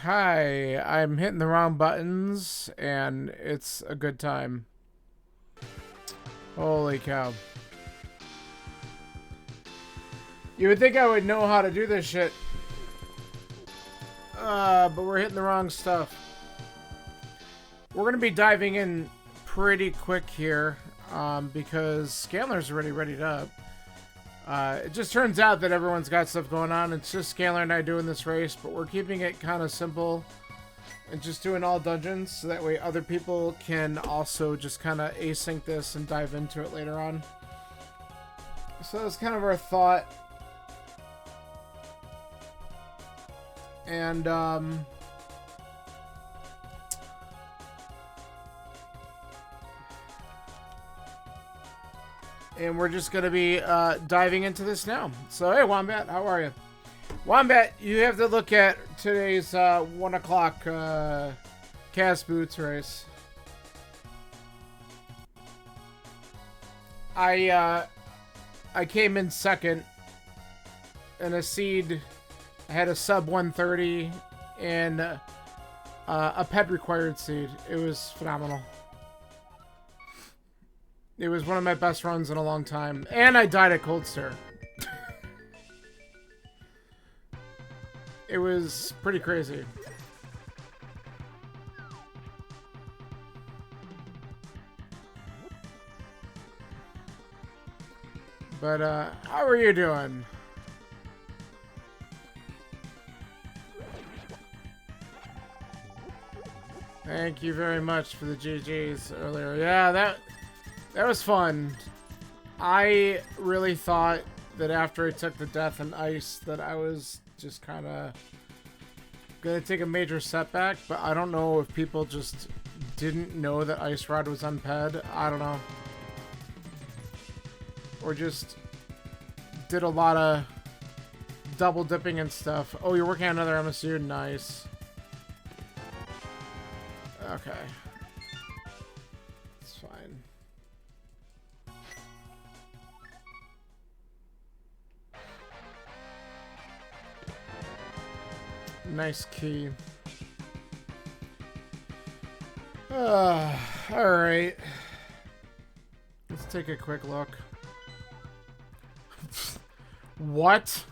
Hi, I'm hitting the wrong buttons, and it's a good time. Holy cow. You would think I would know how to do this shit. But we're hitting the wrong stuff. We're going to be diving in pretty quick here, because Scanlar's already readied up. It just turns out that everyone's got stuff going on. It's just Scanlar and I doing this race, but we're keeping it kind of simple and just doing all dungeons, so that way other people can also just kind of async this and dive into it later on. So that's kind of our thought. And we're just going to be diving into this now. So, hey, Wombat, how are you? Wombat, you have to look at today's 1 o'clock cast boots race. I came in second in a seed. I had a sub 130 and a pet required seed. It was phenomenal. It was one of my best runs in a long time. And I died at Cold Stare. It was pretty crazy. But, how are you doing? Thank you very much for the GGs earlier. Yeah, that was fun. I really thought that after I took the death and ice that I was just kind of gonna take a major setback, but I don't know if people just didn't know that Ice Rod was unped. I don't know. Or just did a lot of double dipping and stuff. Oh, you're working on another MSU? Nice. Okay. It's fine. Nice key. Alright. Let's take a quick look. What?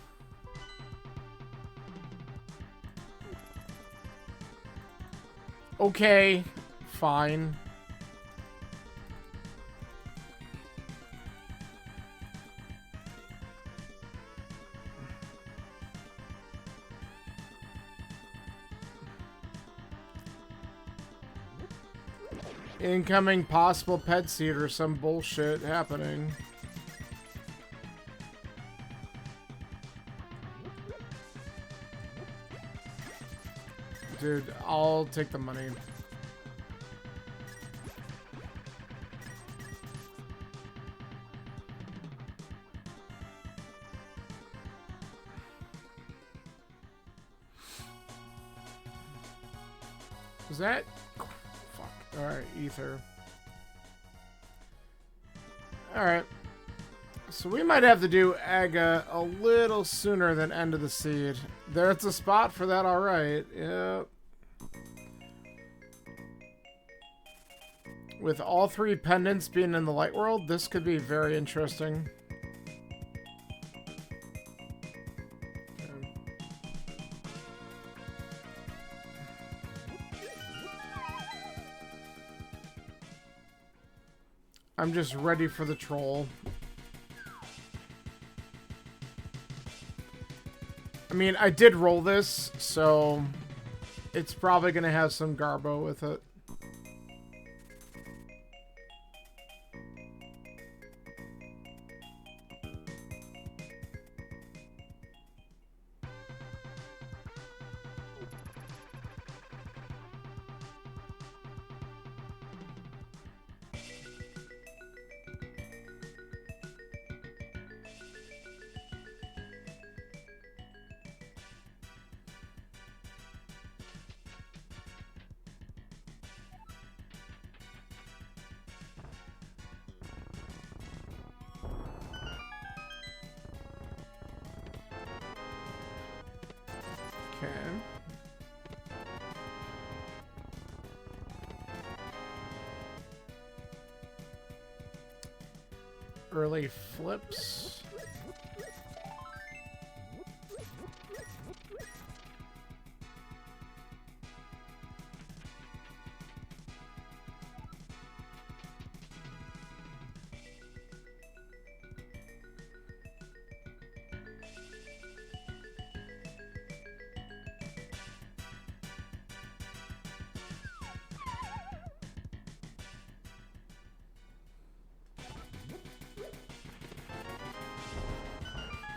Okay, fine. Incoming possible pet seed or some bullshit happening. Dude, I'll take the money. Was that? Fuck. Alright, ether. Alright. So we might have to do Aga a little sooner than end of the seed. There's a spot for that, alright. Yep. With all three pendants being in the light world, this could be very interesting. Okay. I'm just ready for the troll. I mean, I did roll this, so it's probably going to have some garbo with it. Okay. early flips.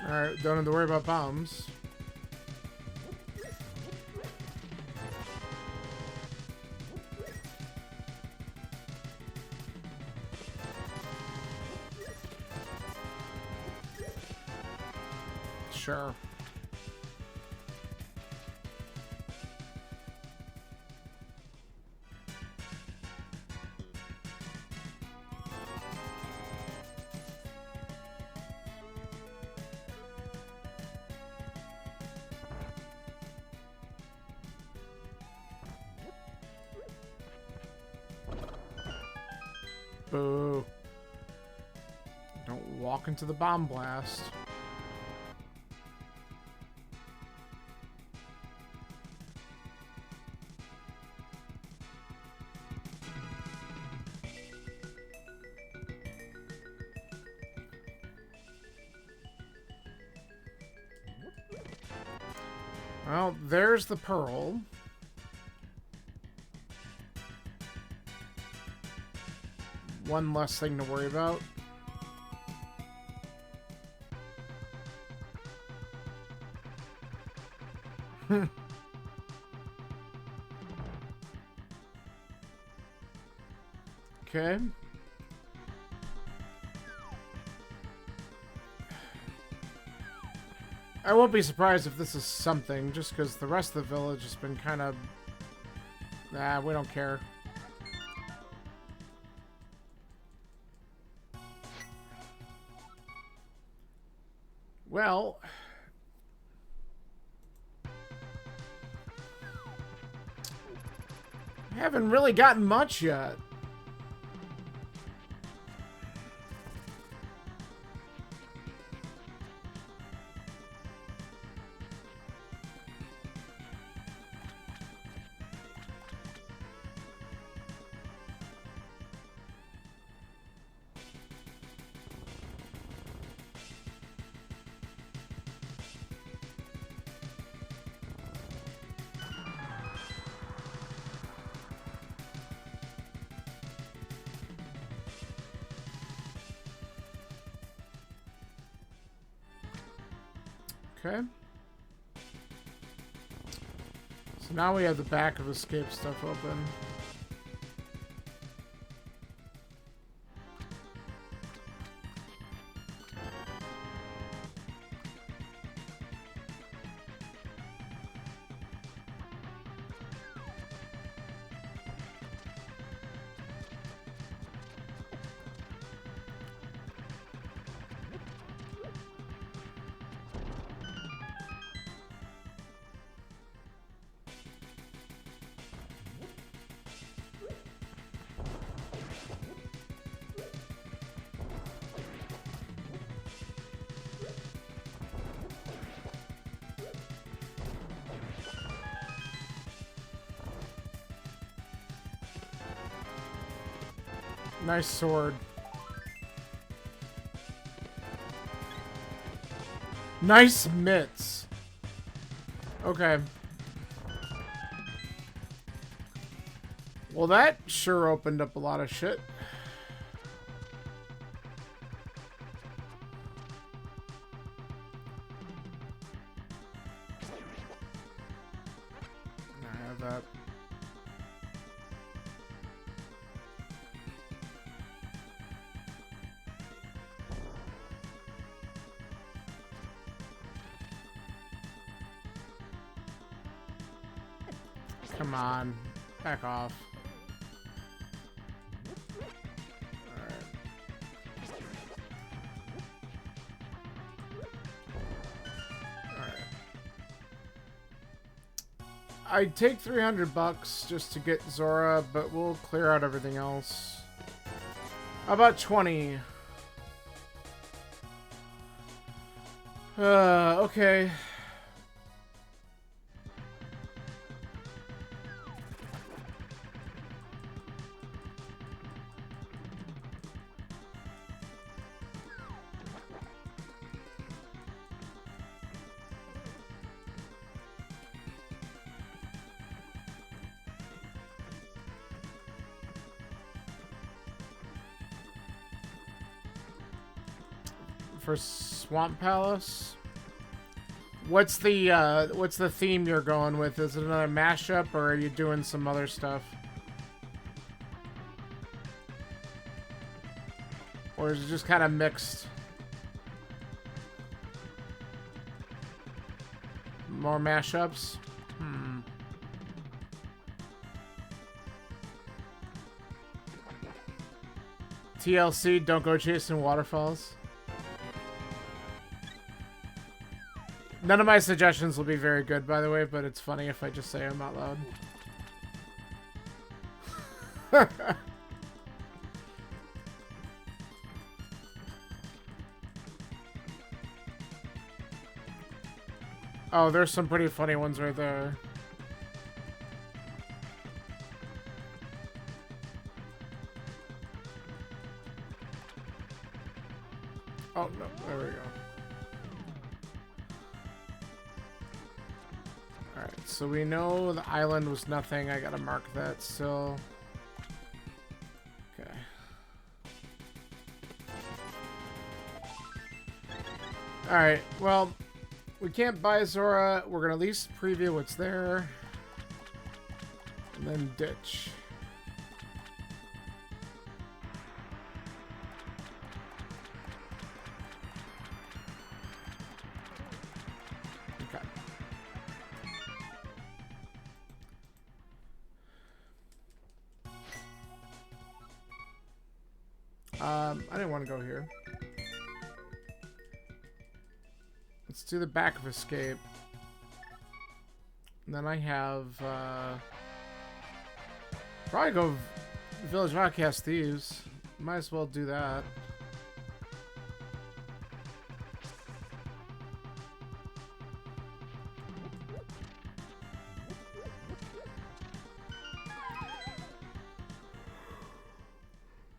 Alright, don't have to worry about bombs. Sure. Boo. Don't walk into the bomb blast. Well, there's the pearl. One less thing to worry about. Okay. I won't be surprised if this is something, just because the rest of the village has been kind of... Nah, we don't care. Well... I haven't really gotten much yet. Okay. So now we have the back of escape stuff open. Nice sword. Nice mitts. Okay. Well, that sure opened up a lot of shit. I have that. Come on, back off. Alright. I'd take $300 just to get Zora, but we'll clear out everything else. How about 20? Okay. For Swamp Palace, what's the theme you're going with? Is it another mashup, or are you doing some other stuff? Or is it just kind of mixed? More mashups? TLC, don't go chasing waterfalls. None of my suggestions will be very good, by the way, but it's funny if I just say them out loud. Oh, there's some pretty funny ones right there. Oh, no, there we go. Alright, so we know the island was nothing. I gotta mark that still. Okay. Alright, well, we can't buy Zora. We're gonna at least preview what's there. And then ditch. I didn't want to go here. Let's do the back of escape. And then I have, probably go Village of Outcast Thieves. Might as well do that.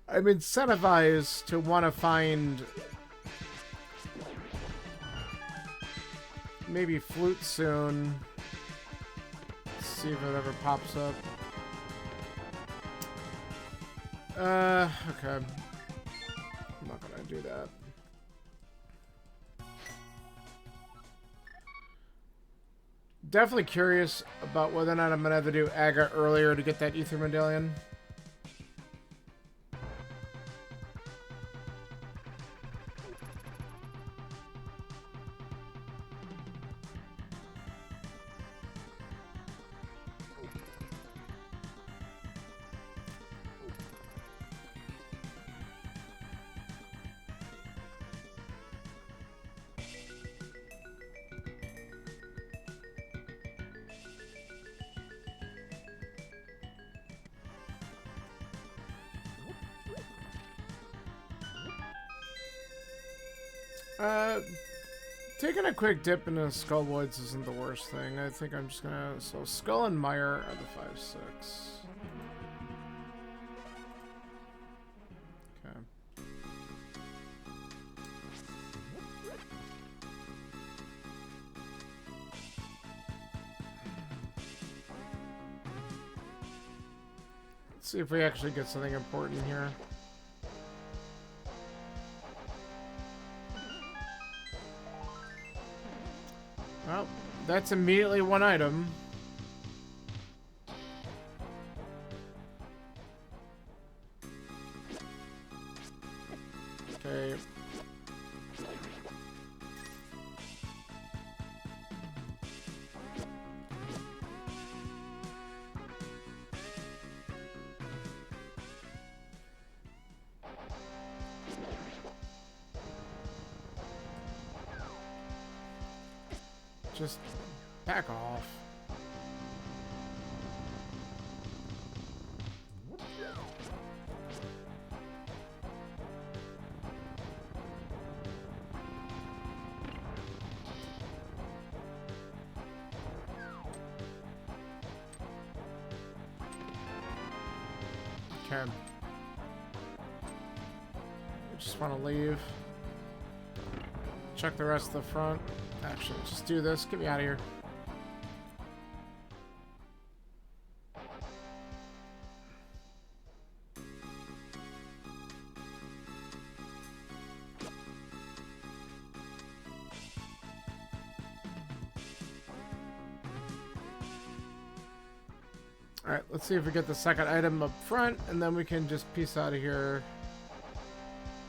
I'm incentivized to want to find maybe Flute soon. Let's see if it ever pops up. Okay. I'm not gonna do that. Definitely curious about whether or not I'm gonna have to do Aga earlier to get that Ether Medallion. Taking a quick dip into Skull Woods isn't the worst thing. I think I'm just gonna... So, Skull and Mire are the 5-6. Okay. Let's see if we actually get something important here. Well, that's immediately one item. Okay. Just back off. Okay. Just want to leave. Check the rest of the front. Actually, just do this. Get me out of here. Alright, let's see if we get the second item up front, and then we can just peace out of here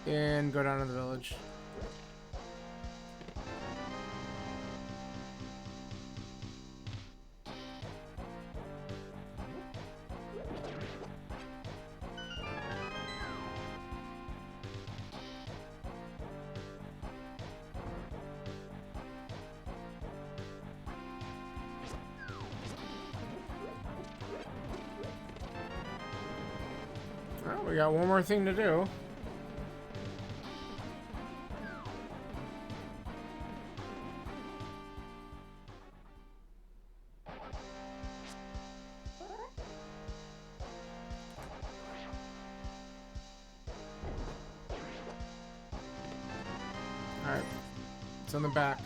and go down to the village. Well, we got one more thing to do. Alright. It's on the back.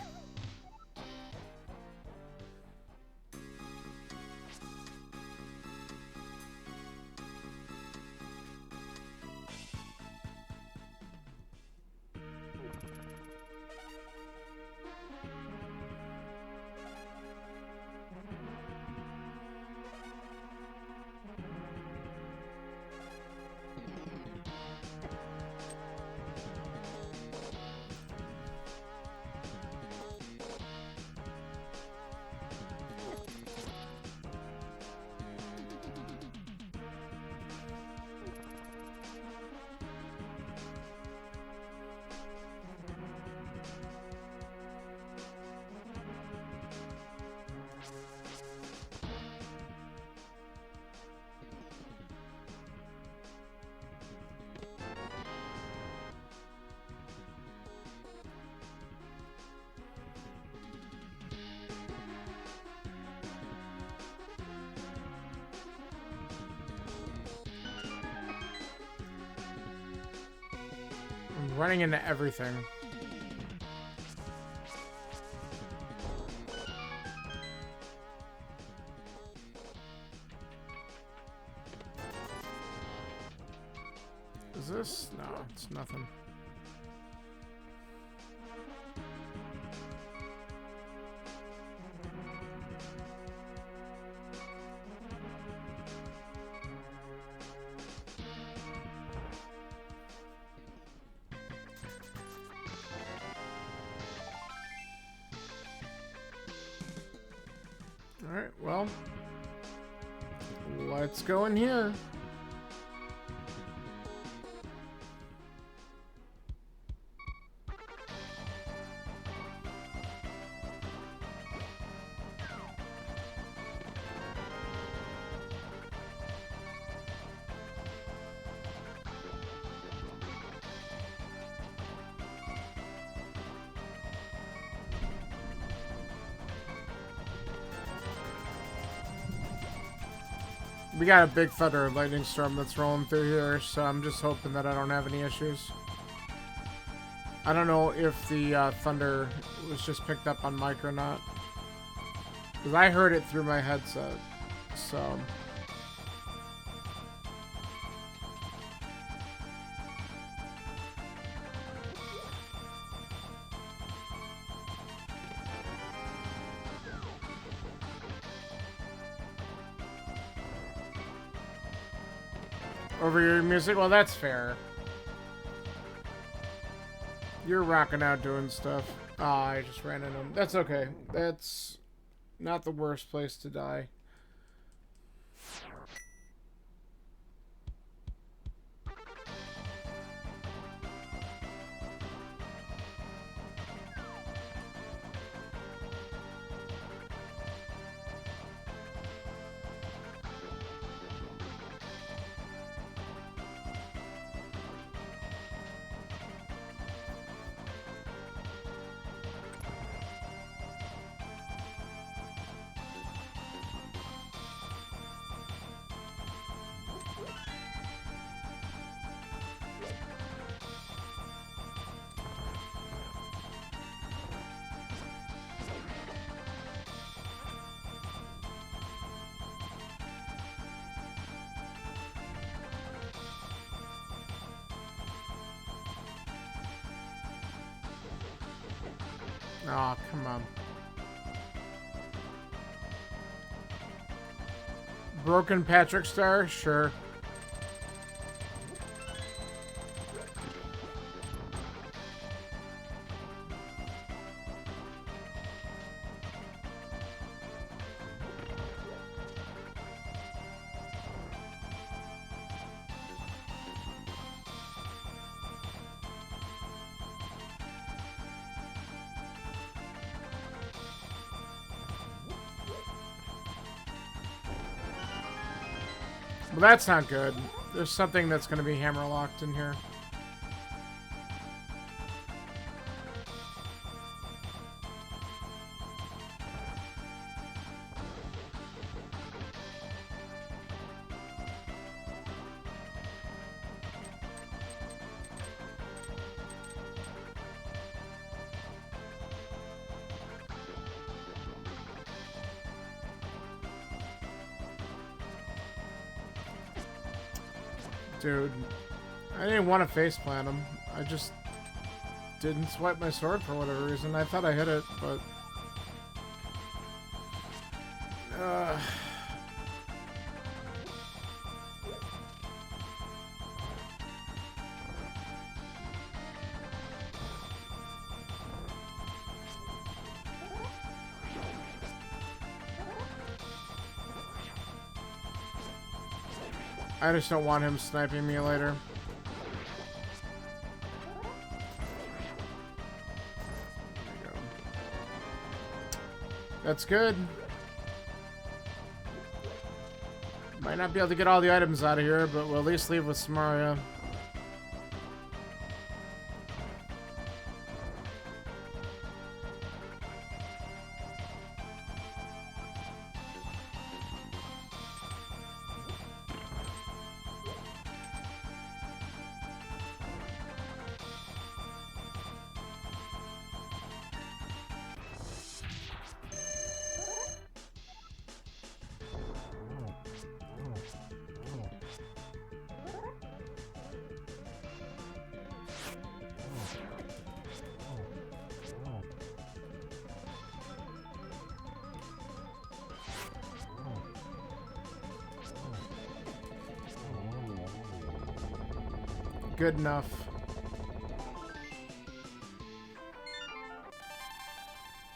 I'm running into everything. Is this? No, it's nothing. Alright, well, let's go in here. We got a big thunder and lightning storm that's rolling through here, so I'm just hoping that I don't have any issues. I don't know if the thunder was just picked up on mic or not, because I heard it through my headset, so... Over your music? Well, that's fair. You're rocking out doing stuff. Ah, I just ran into him. That's okay. That's not the worst place to die. Oh, come on. Broken Patrick Star? Sure. Well, that's not good. There's something that's going to be hammerlocked in here. Dude, I didn't want to faceplant him. I just didn't swipe my sword for whatever reason. I thought I hit it, but... I just don't want him sniping me later. There we go. That's good. Might not be able to get all the items out of here, but we'll at least leave with Samaria. Good enough.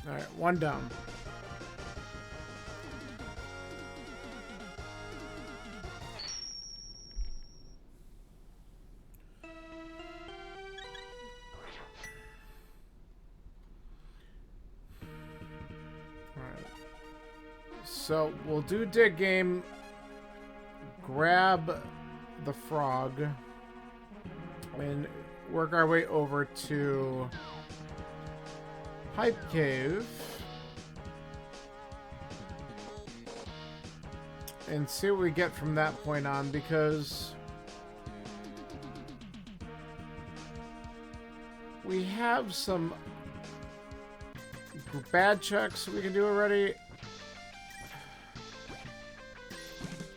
Alright, one down. Alright. So, we'll do dig game. Grab the frog. And work our way over to Pipe Cave and see what we get from that point on, because we have some bad checks we can do already.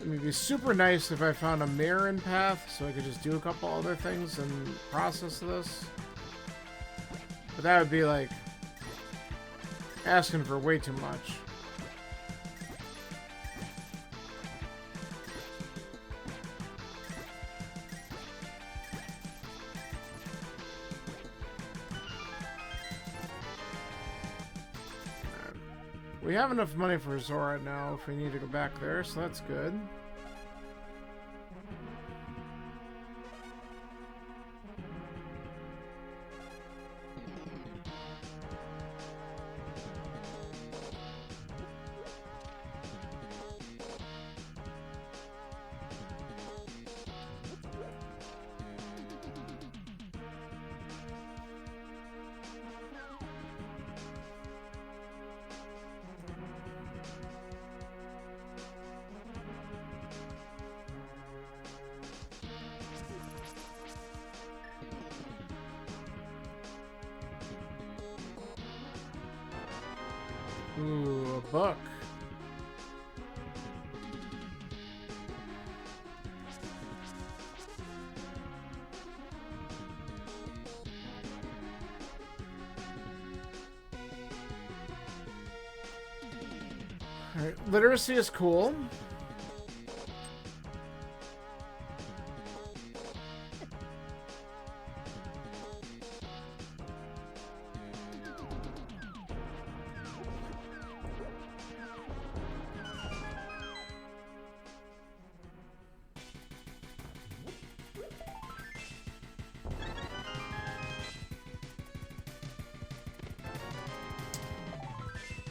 It'd be super nice if I found a mirror in path so I could just do a couple other things and process this. But that would be like asking for way too much. We have enough money for Zora now if we need to go back there, so that's good. Ooh, a book. Alright, literacy is cool.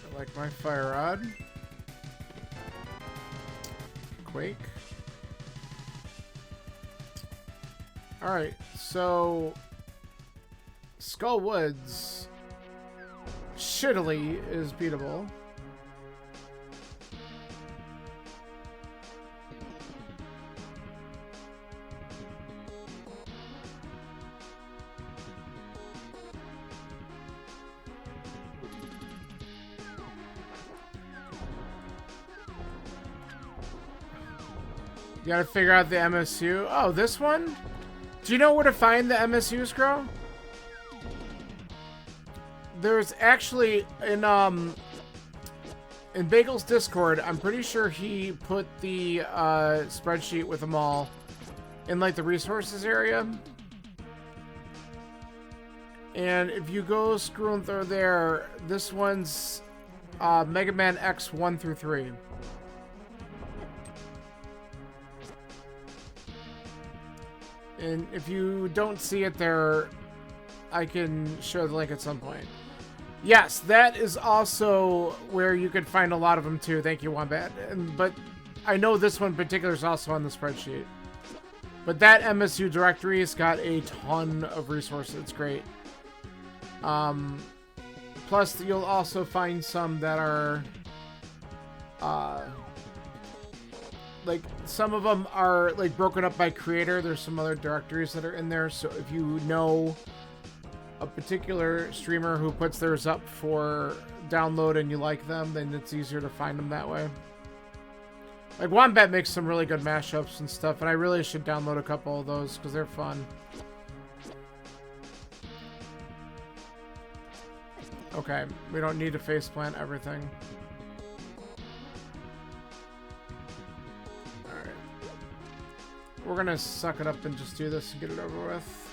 I like my fire rod. Quake. Alright, so Skull Woods shittily is beatable. You gotta figure out the MSU. Oh, this one? Do you know where to find the MSUs, Crow? There's actually in Bagel's Discord, I'm pretty sure he put the spreadsheet with them all in like the resources area. And if you go screwing through there, this one's Mega Man X 1 through 3. And if you don't see it there, I can show the link at some point. Yes, that is also where you could find a lot of them too. Thank you, Wombat. But I know this one in particular is also on the spreadsheet. But that MSU directory has got a ton of resources. It's great. Plus, you'll also find some that are... like, some of them are, like, broken up by creator. There's some other directories that are in there. So if you know a particular streamer who puts theirs up for download and you like them, then it's easier to find them that way. Like, Wombat makes some really good mashups and stuff, and I really should download a couple of those because they're fun. Okay, we don't need to faceplant everything. We're gonna suck it up and just do this and get it over with.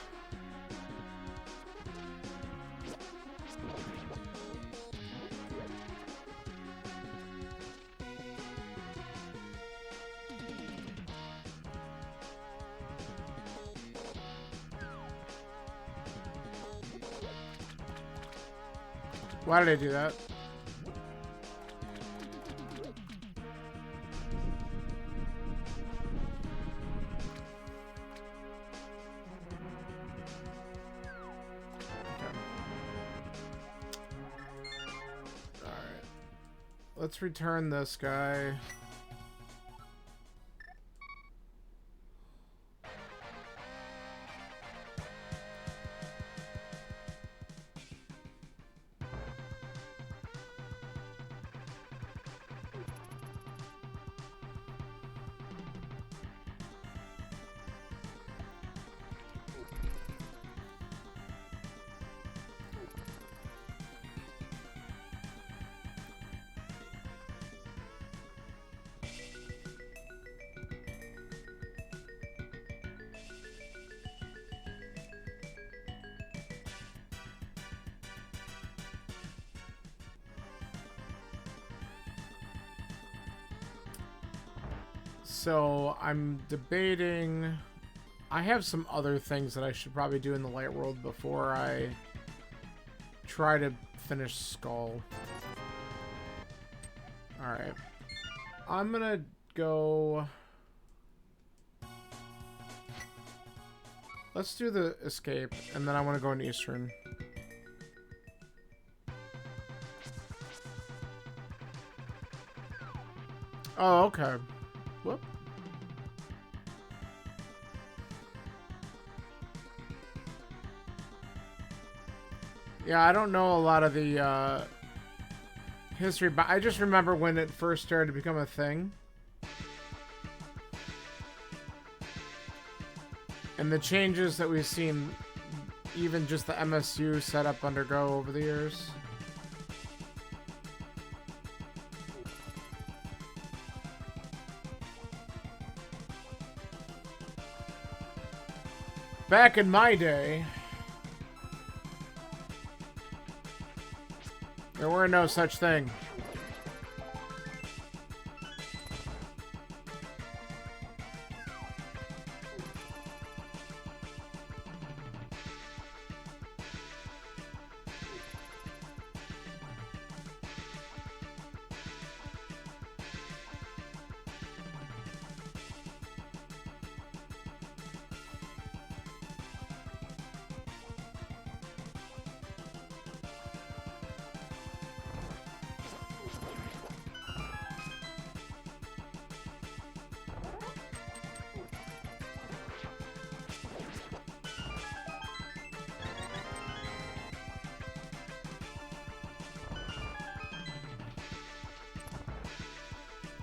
Why did I do that? Let's return this guy. So I'm debating. I have some other things that I should probably do in the light world before I try to finish Skull. Alright. I'm gonna go. Let's do the escape, and then I want to go in Eastern. Oh, okay. Whoop. Yeah, I don't know a lot of the history, but I just remember when it first started to become a thing. And the changes that we've seen, even just the MSU setup undergo over the years. back in my day, there were no such thing.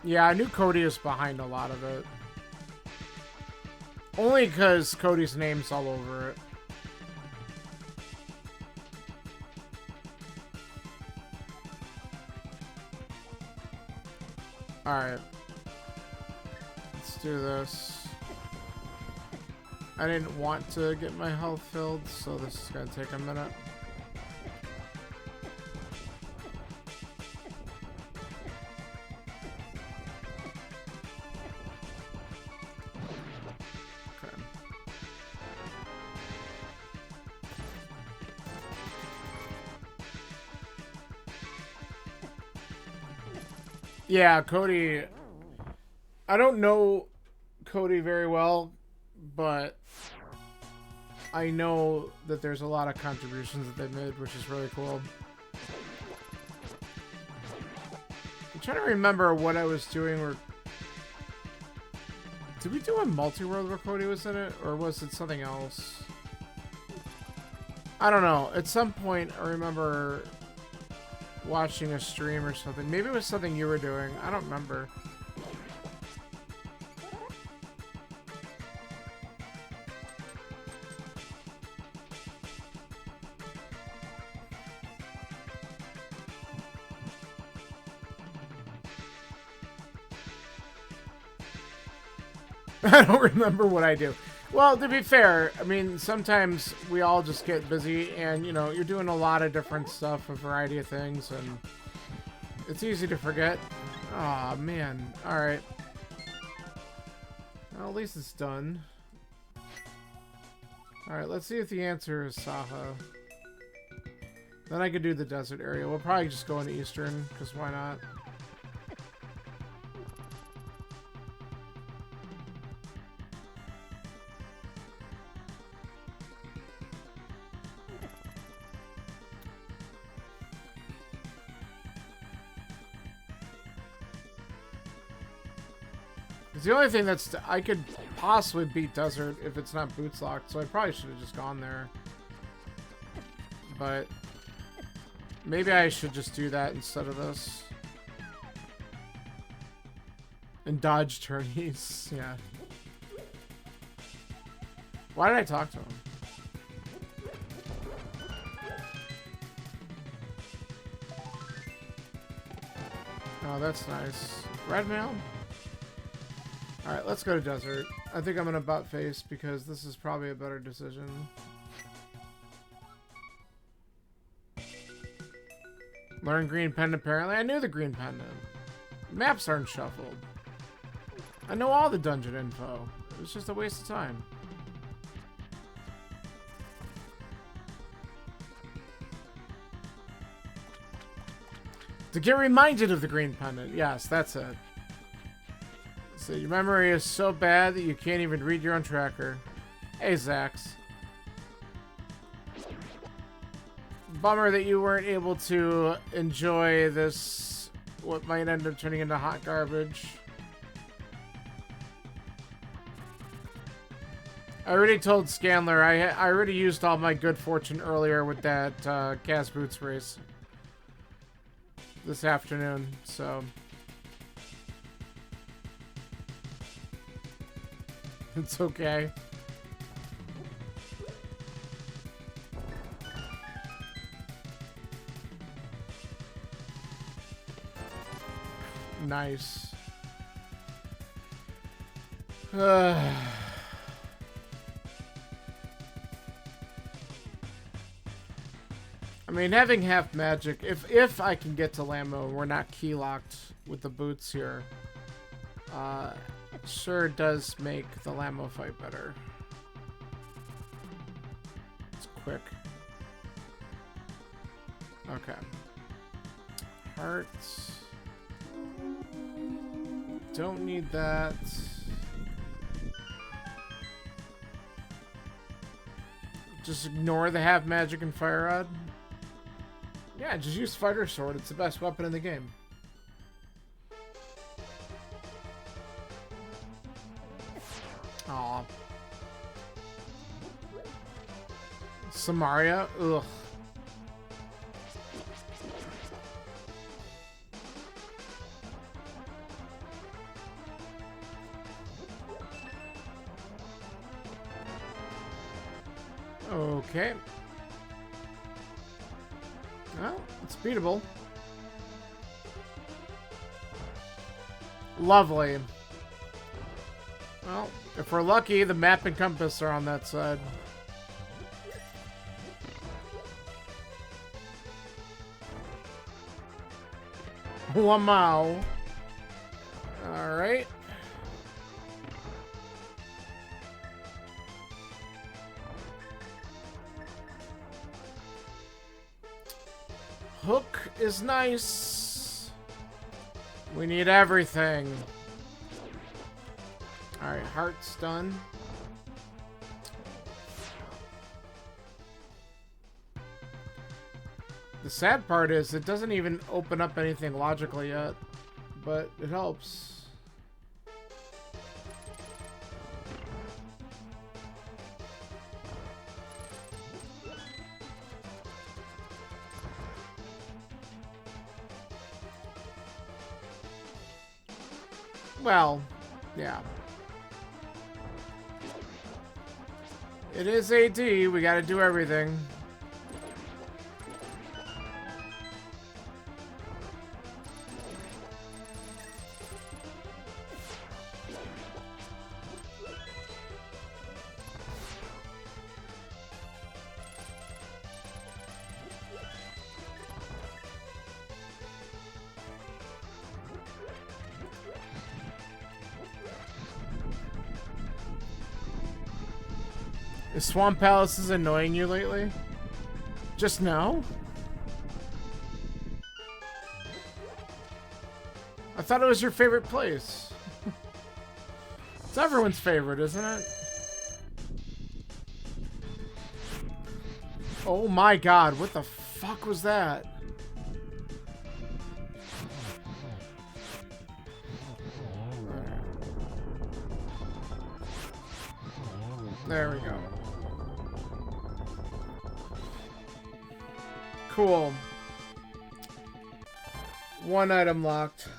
Yeah, I knew Cody was behind a lot of it. Only because Cody's name's all over it. Alright. Let's do this. I didn't want to get my health filled, so this is going to take a minute. Yeah, Cody. I don't know Cody very well, but I know that there's a lot of contributions that they made, which is really cool. I'm trying to remember what I was doing. Where did we do a multi-world where Cody was in it, or was it something else? I don't know. At some point, I remember watching a stream or something. Maybe it was something you were doing. I don't remember. I don't remember what I do. Well, to be fair, I mean, sometimes we all just get busy and, you know, you're doing a lot of different stuff, a variety of things, and it's easy to forget. Aw, man. Alright. Well, at least it's done. Alright, let's see if the answer is Saha. Then I could do the desert area. We'll probably just go into Eastern, because why not? The only thing that's... I could possibly beat Desert if it's not boots locked, so I probably should have just gone there. But maybe I should just do that instead of this. And dodge turnies, yeah. Why did I talk to him? Oh, that's nice. Red mail? Alright, let's go to Desert. I think I'm gonna butt face because this is probably a better decision. Learn green pendant apparently. I knew the green pendant. Maps aren't shuffled. I know all the dungeon info. It was just a waste of time. To get reminded of the green pendant. Yes, that's it. So your memory is so bad that you can't even read your own tracker. Hey, Zax. Bummer that you weren't able to enjoy this, what might end up turning into hot garbage. I already told Scanler, I already used all my good fortune earlier with that gas boots race this afternoon, so... It's okay. Nice. I mean, having half magic, if I can get to Lammo and we're not key locked with the boots here, sure does make the Lammo fight better. It's quick. Okay. Hearts. Don't need that. Just ignore the half magic and fire rod. Yeah, just use fighter sword. It's the best weapon in the game. Aw. Samaria? Ugh. Okay. Well, it's beatable. Lovely. Well, if we're lucky, the map and compass are on that side. Wow. Alright. Hook is nice. We need everything. Alright, heart's done. The sad part is it doesn't even open up anything logically yet, but it helps. Well, yeah. It is AD, we gotta do everything. Is Swamp Palace is annoying you lately? Just now? I thought it was your favorite place. It's everyone's favorite, isn't it? Oh my god, what the fuck was that? There we go. Cool. One item locked.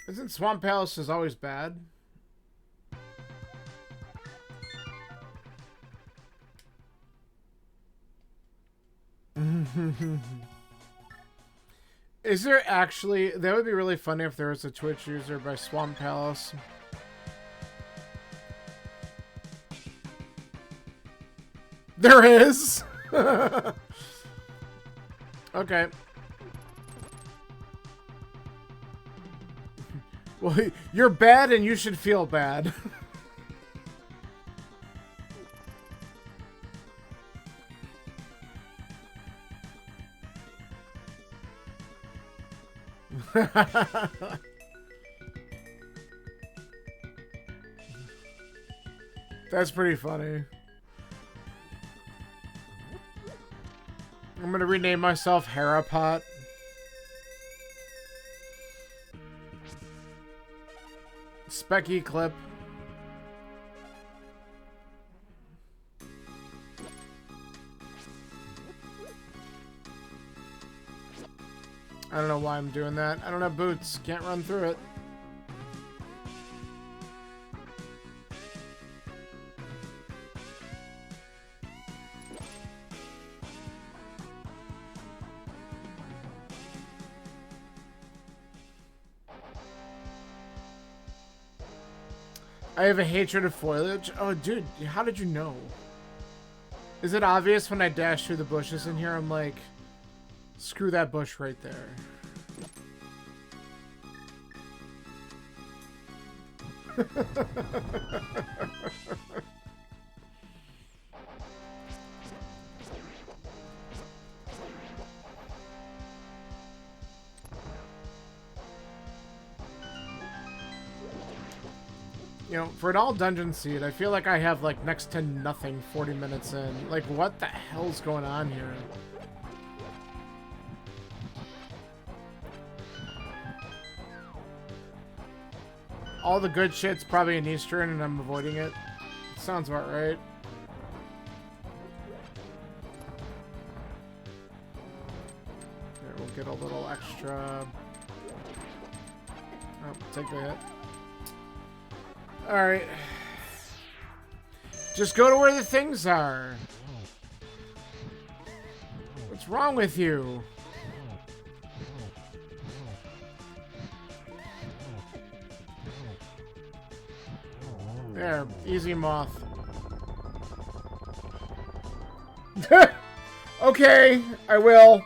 Isn't Swamp Palace is always bad? Is there actually... That would be really funny if there was a Twitch user by Swamp Palace. There is? Okay. Well, you're bad and you should feel bad. That's pretty funny. I'm gonna rename myself Harapot. Specky Clip. I don't know why I'm doing that. I don't have boots. Can't run through it. I have a hatred of foliage. Oh, dude, how did you know? Is it obvious when I dash through the bushes in here? I'm like, screw that bush right there. You know, for an all dungeon seed, I feel like I have like next to nothing 40 minutes in. Like, what the hell's going on here? All the good shit's probably in Eastern and I'm avoiding it. Sounds about right. Here, we'll get a little extra. Oh, take the hit. Alright. Just go to where the things are. What's wrong with you? There, easy moth. Okay, I will.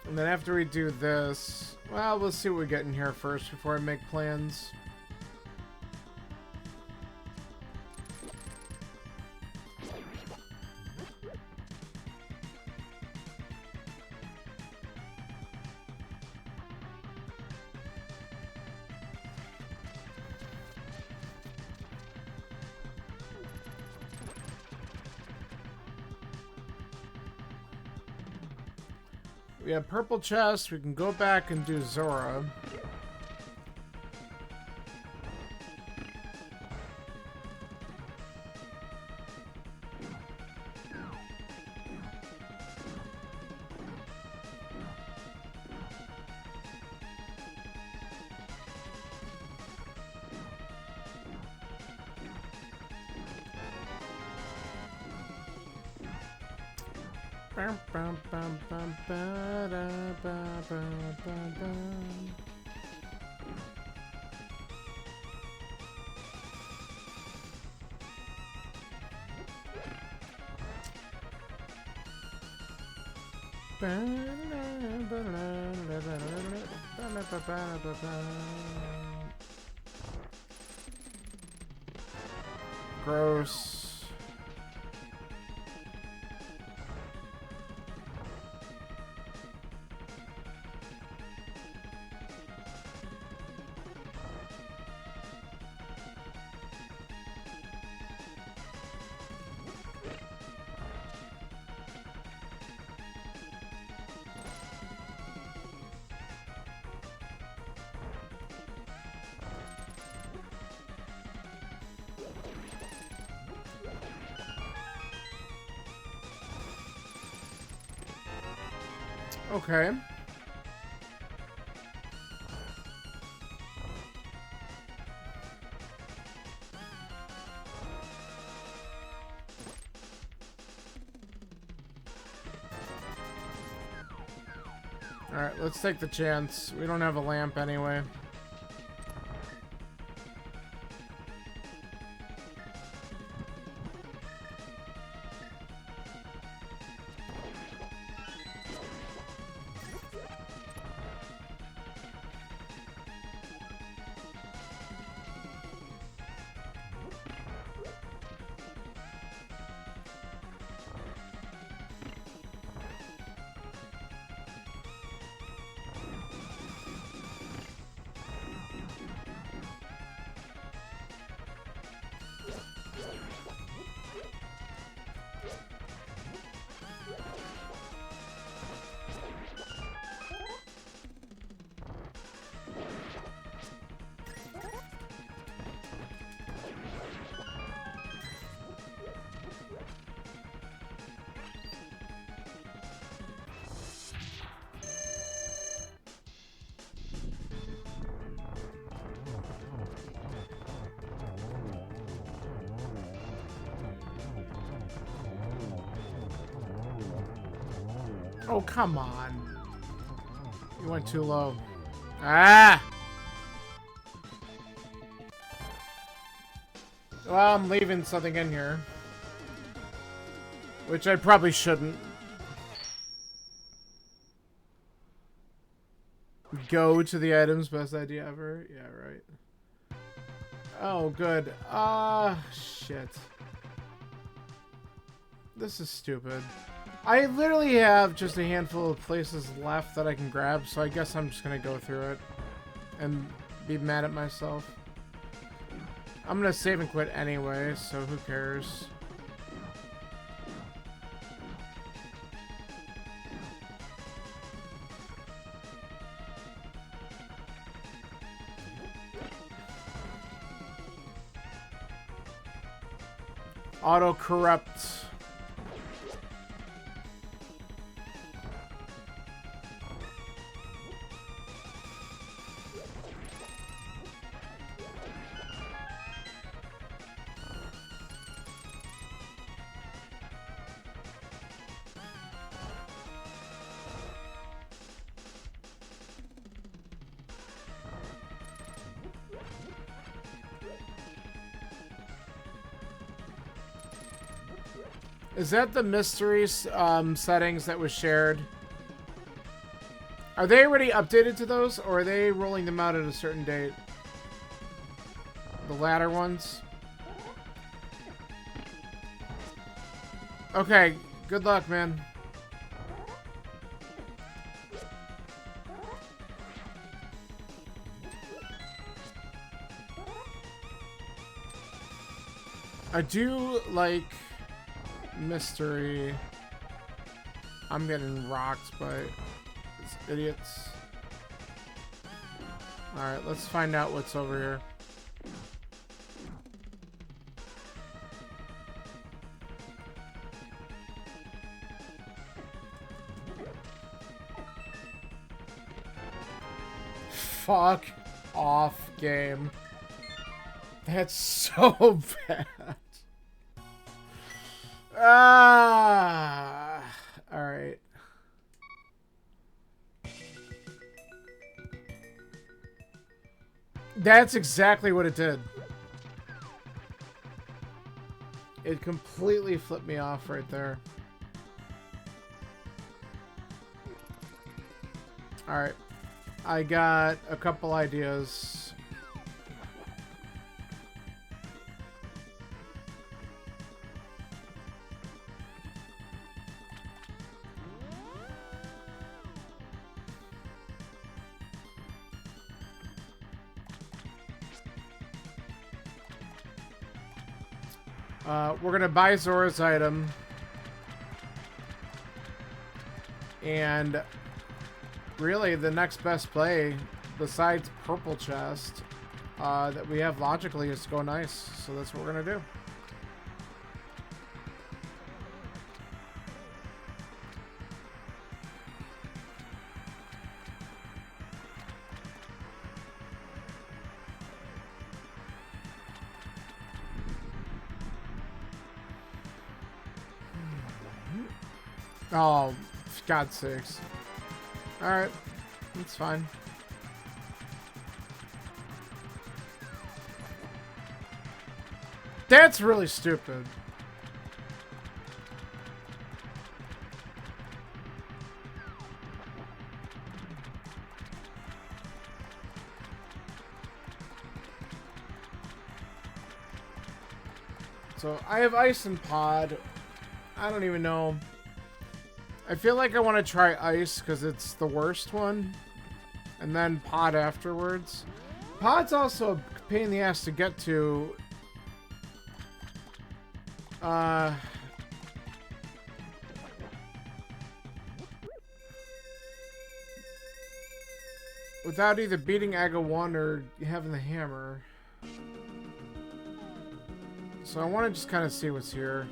And then after we do this, well, let's see what we get in here first before I make plans. We have purple chest. We can go back and do Zora. Gross. Okay. Alright, let's take the chance. We don't have a lamp anyway. Oh, come on. You went too low. Ah! Well, I'm leaving something in here. Which I probably shouldn't. Go to the items, best idea ever. Yeah, right. Oh, good. Shit. This is stupid. I literally have just a handful of places left that I can grab, so I guess I'm just gonna go through it and be mad at myself. I'm gonna save and quit anyway, so who cares? Auto-corrupt. Is that the mystery settings that was shared? Are they already updated to those, or are they rolling them out at a certain date? The latter ones? Okay, good luck, man. I do like mystery. I'm getting rocked by these idiots. Alright, let's find out what's over here. Fuck off, game. That's so bad. Alright. That's exactly what it did. It completely flipped me off right there. Alright. I got a couple ideas. We're gonna buy Zora's item. And really the next best play, besides purple chest, that we have logically is Go Nice. So that's what we're gonna do. Oh, God's sakes. Alright, that's fine. That's really stupid. So, I have Ice and Pod. I don't even know. I feel like I want to try Ice because it's the worst one. And then Pod afterwards. Pod's also a pain in the ass to get to. Without either beating Aga 1 or having the hammer. So I want to just kind of see what's here.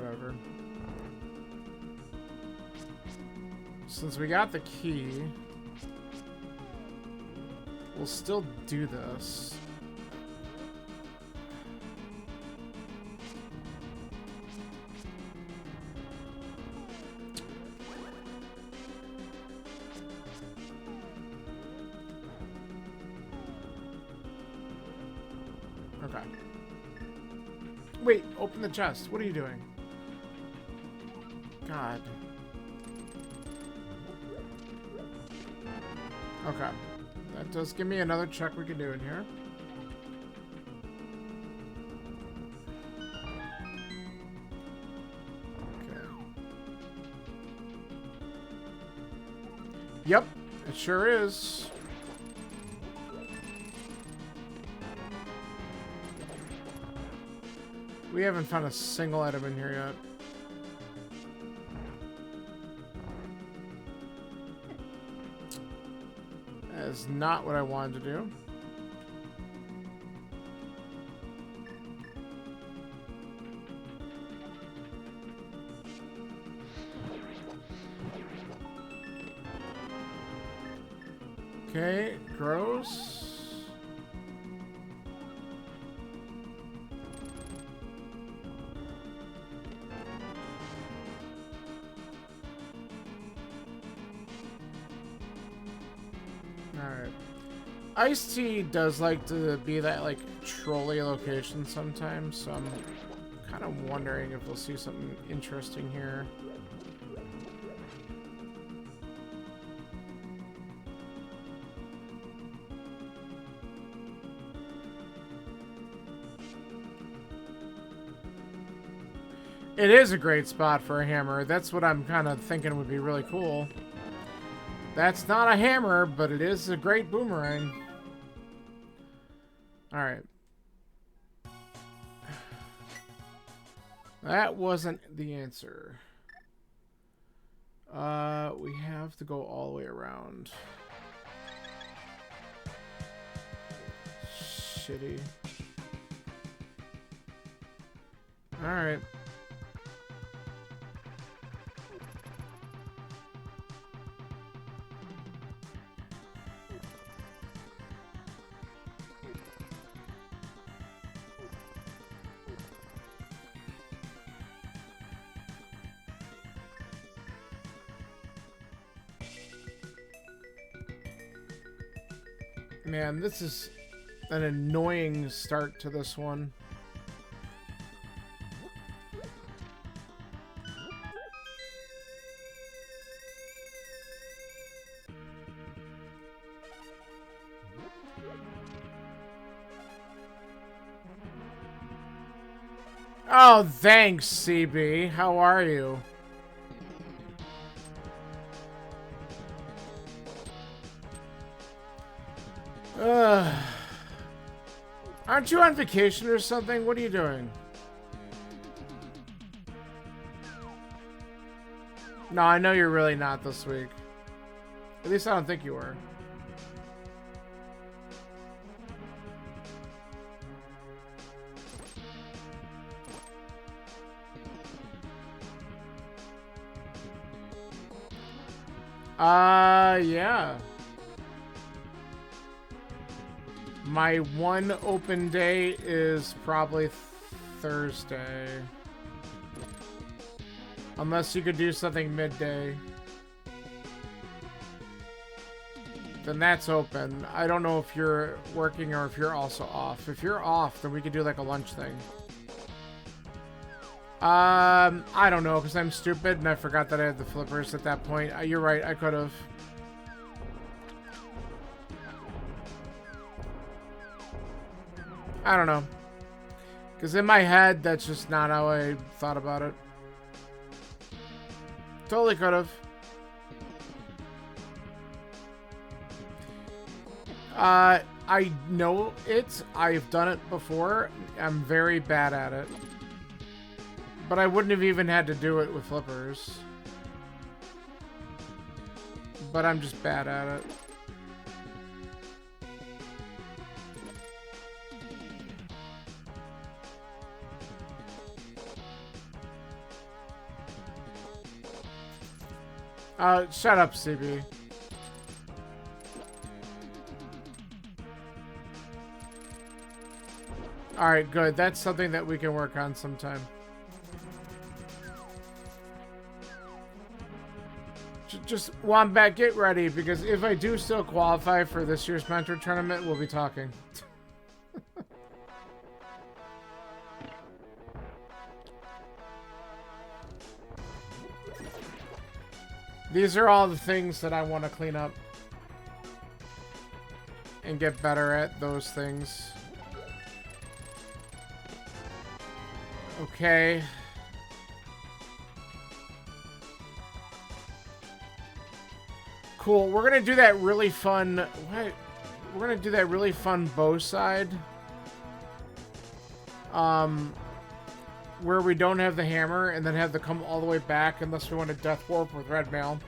Whatever. Since we got the key, we'll still do this. Okay. Wait, open the chest. What are you doing? God. Okay. That does give me another check we can do in here. Okay. Yep, it sure is. We haven't found a single item in here yet. That is not what I wanted to do. Okay, gross. Alright. Ice-T does like to be that, like, trolley location sometimes, so I'm kind of wondering if we'll see something interesting here. It is a great spot for a hammer. That's what I'm kind of thinking would be really cool. That's not a hammer, but it is a great boomerang. Alright. That wasn't the answer. We have to go all the way around. Shitty. Alright. Man, this is an annoying start to this one. Oh, thanks, CB. How are you? Aren't you on vacation or something? What are you doing? No, I know you're really not this week. At least I don't think you were. Yeah. My one open day is probably Thursday. Unless you could do something midday. Then that's open. I don't know if you're working or if you're also off. If you're off, then we could do like a lunch thing. I don't know, because I'm stupid and I forgot that I had the flippers at that point. You're right, I could have. I don't know. Because in my head, that's just not how I thought about it. Totally could have. I know it. I've done it before. I'm very bad at it. But I wouldn't have even had to do it with flippers. But I'm just bad at it. Shut up, CB. Alright, good. That's something that we can work on sometime. Just, Wombat, get ready, because if I do still qualify for this year's Mentor Tournament, we'll be talking. These are all the things that I want to clean up. And get better at those things. Okay. Cool. We're gonna do that really fun. What? We're gonna do that really fun bow side. Where we don't have the hammer and then have to come all the way back unless we want to death warp with red mail.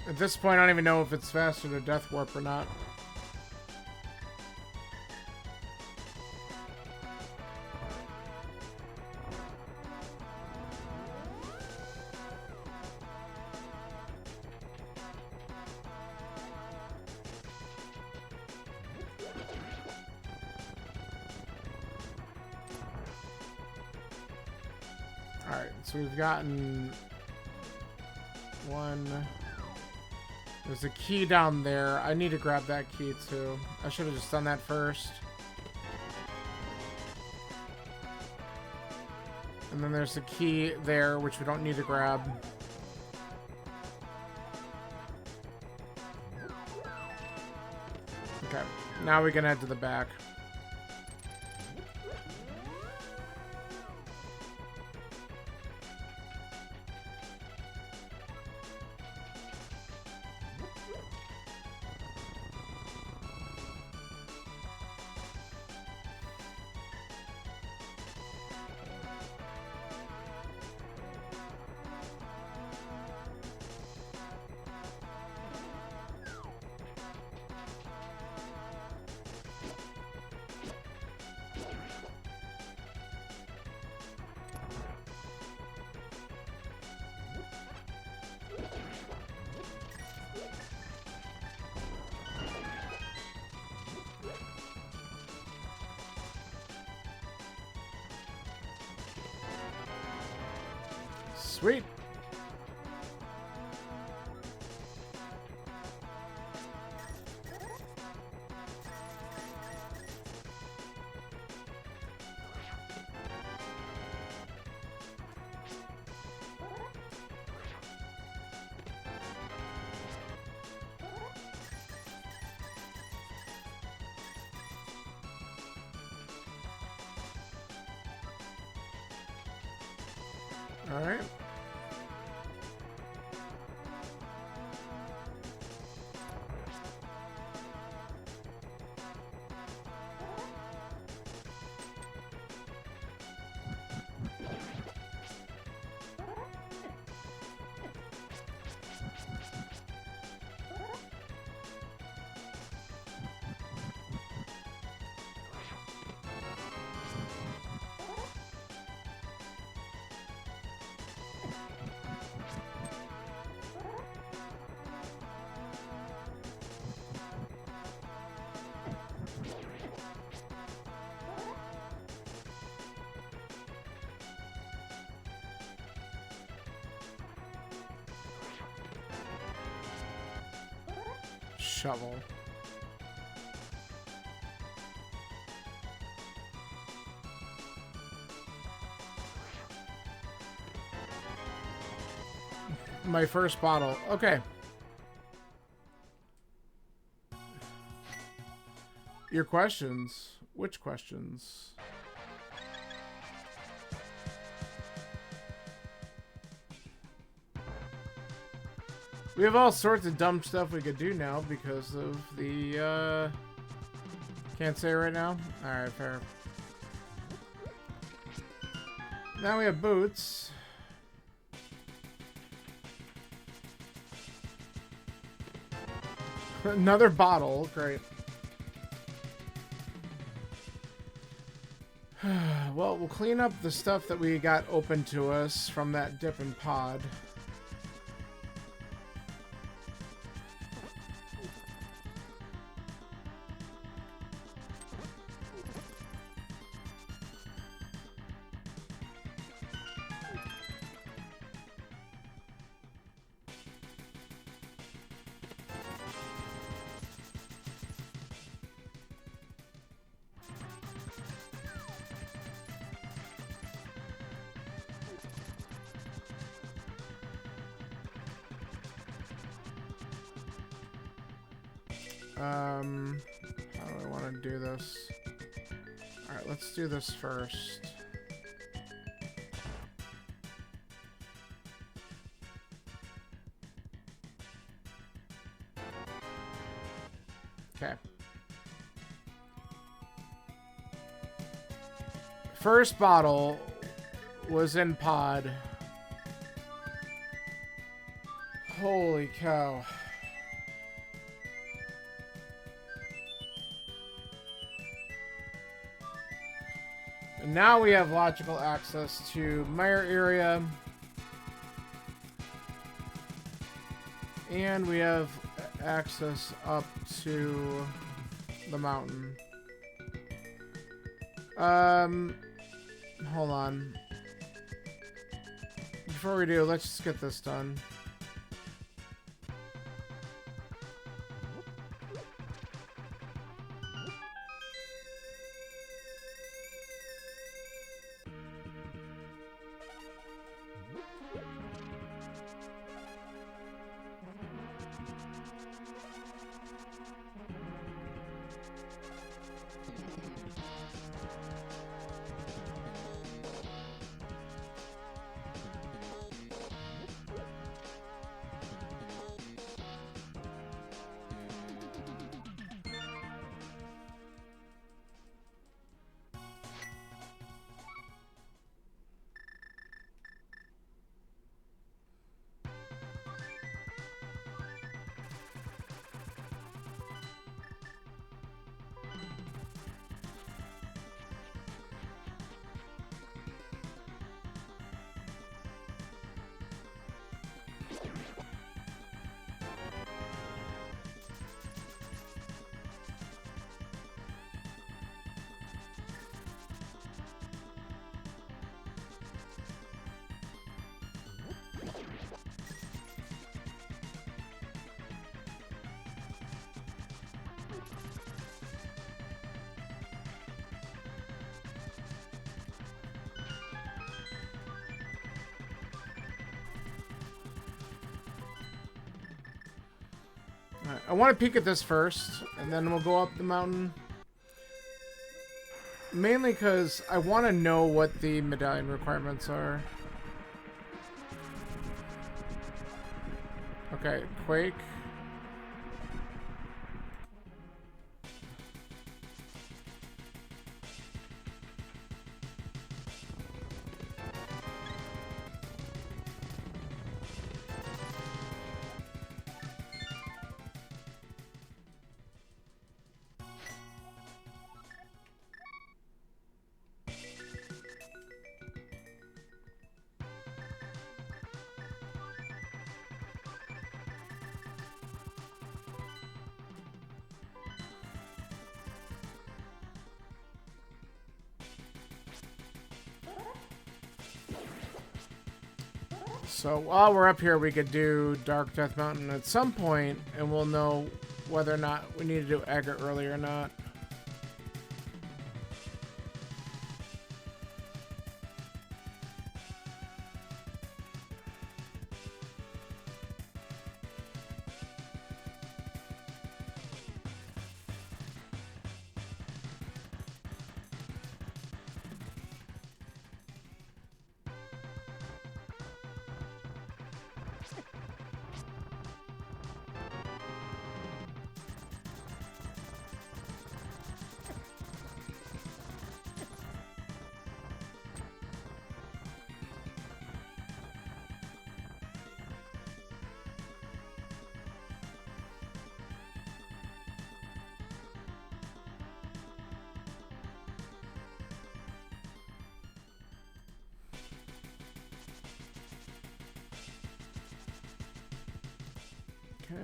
At this point, I don't even know if it's faster to death warp or not. Alright, so we've gotten one. There's a key down there. I need to grab that key too. I should have just done that first. And then there's a key there, which we don't need to grab. Okay, now we can head to the back. Sweet. All right. shovel. My first bottle. Okay. Your questions. Which questions? We have all sorts of dumb stuff we could do now because of the, Can't say right now? Alright, fair. Now we have boots. Another bottle. Great. Well, we'll clean up the stuff that we got open to us from that dipping pod. How do I want to do this? Alright, let's do this first. Okay. First bottle was in pod. Holy cow. And now we have logical access to Mire area. And we have access up to the mountain. Hold on. Before we do, let's just get this done. I want to peek at this first, and then we'll go up the mountain. Mainly because I want to know what the medallion requirements are. Okay, Quake. So while we're up here, we could do Dark Death Mountain at some point, and we'll know whether or not we need to do Agate early or not. Okay.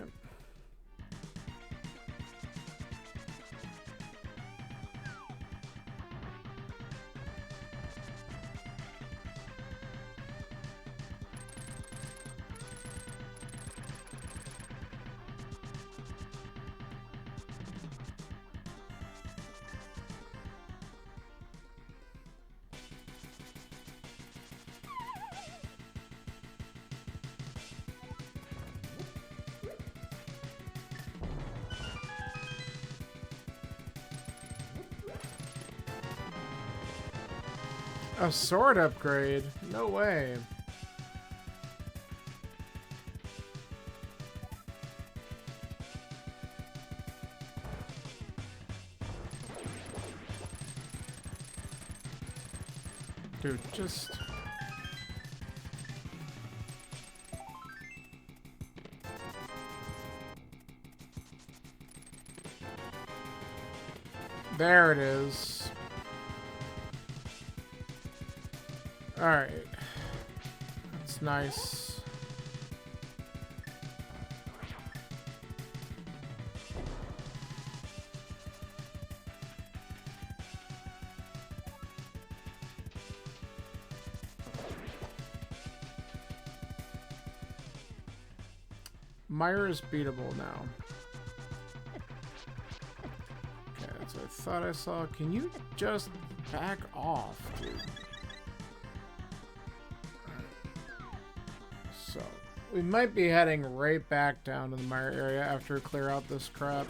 A sword upgrade? No way. Dude, just... There it is. Alright. That's nice. Myra is beatable now. Okay, that's what I thought I saw. Can you just back off, dude? So, we might be heading right back down to the Myra area after we clear out this crap.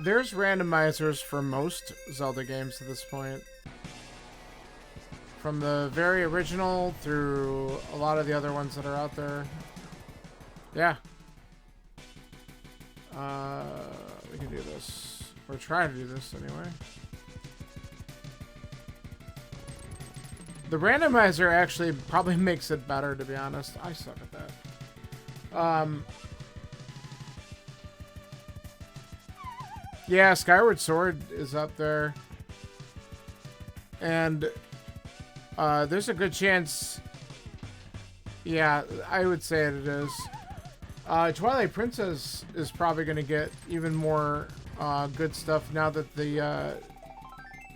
There's randomizers for most Zelda games at this point. From the very original through a lot of the other ones that are out there. Yeah. We can do this. Or try to do this anyway. The randomizer actually probably makes it better, to be honest. I suck at that. Yeah, Skyward Sword is up there. And there's a good chance... Yeah, I would say it is. Twilight Princess is probably going to get even more good stuff now that the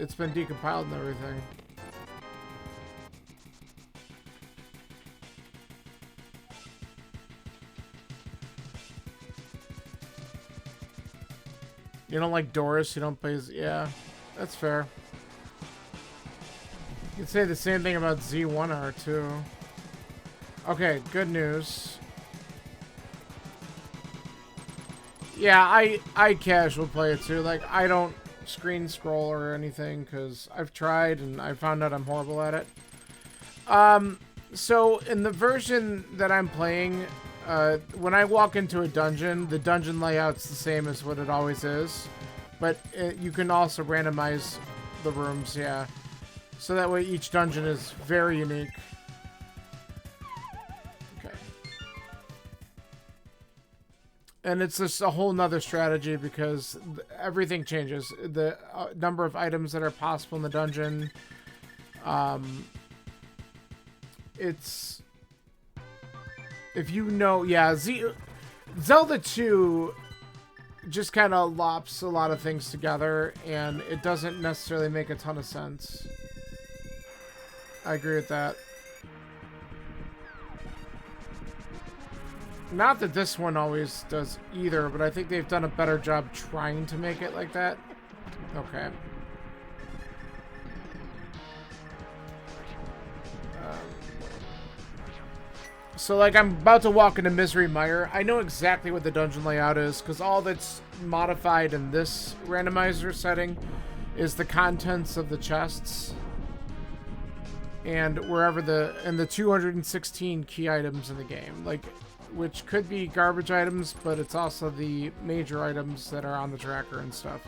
it's been decompiled and everything. You don't like Doris, you don't play... Yeah, that's fair. You could say the same thing about Z1R too. Okay, good news. Yeah, I casual play it too. Like, I don't screen scroll or anything because I've tried and I found out I'm horrible at it. So in the version that I'm playing, when I walk into a dungeon, the dungeon layout's the same as what it always is. But you can also randomize the rooms, yeah. So that way each dungeon is very unique. Okay. And it's just a whole nother strategy because everything changes. The number of items that are possible in the dungeon. It's... If you know... Yeah, Zelda 2 just kind of lops a lot of things together, and it doesn't necessarily make a ton of sense. I agree with that. Not that this one always does either, but I think they've done a better job trying to make it like that. Okay. So, like, I'm about to walk into Misery Mire. I know exactly what the dungeon layout is, because all that's modified in this randomizer setting is the contents of the chests. And wherever and the 216 key items in the game. Like, which could be garbage items, but it's also the major items that are on the tracker and stuff.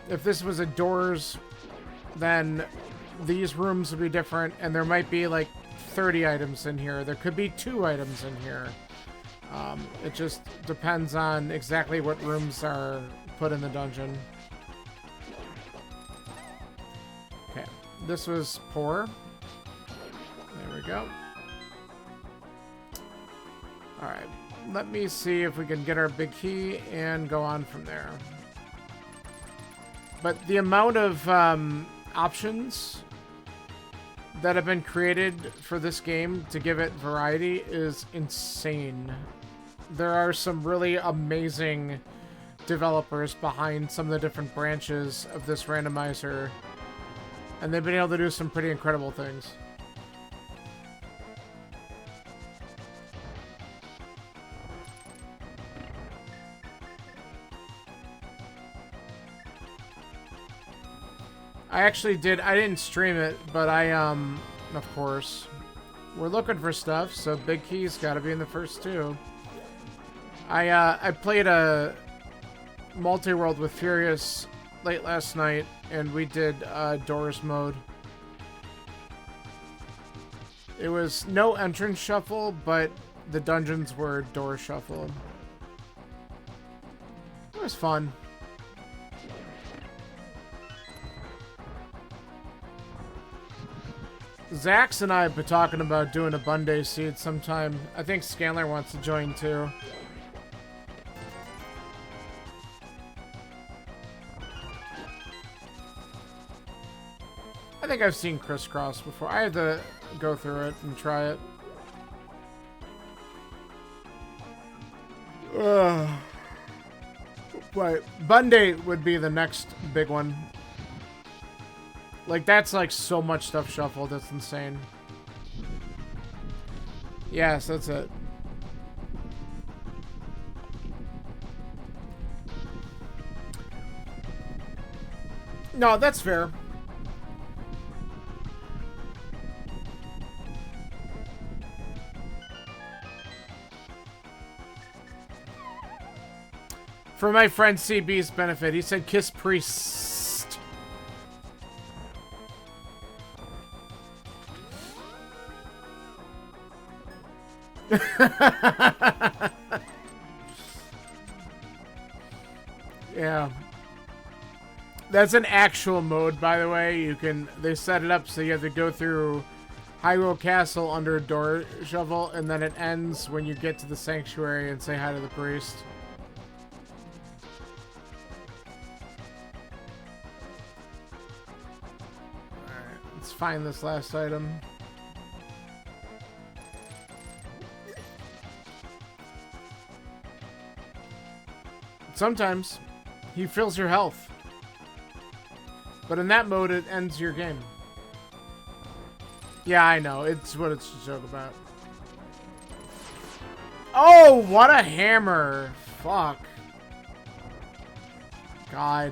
If this was a doors, then these rooms would be different, and there might be like 30 items in here. There could be 2 items in here. It just depends on exactly what rooms are put in the dungeon. Okay, this was poor. There we go. Alright, let me see if we can get our big key and go on from there. But the amount of options that have been created for this game to give it variety is insane. There are some really amazing developers behind some of the different branches of this randomizer, and they've been able to do some pretty incredible things. I actually I didn't stream it, but of course, we're looking for stuff, so big key's gotta be in the first 2. I played a multi-world with Furious late last night, and we did Doors mode. It was no entrance shuffle, but the dungeons were door shuffle. It was fun. Zax and I have been talking about doing a Bunday seed sometime. I think Scanler wants to join too. I think I've seen Crisscross before. I had to go through it and try it. But Bunday would be the next big one. Like, that's like so much stuff shuffled, that's insane. Yes, that's it. No, that's fair. For my friend CB's benefit, he said kiss priest. Yeah. That's an actual mode, by the way. They set it up so you have to go through Hyrule Castle under a door shovel, and then it ends when you get to the sanctuary and say hi to the priest. Alright, let's find this last item. Sometimes he fills your health, but in that mode it ends your game. Yeah, I know, it's what it's a joke about. Oh, what a hammer! Fuck. God,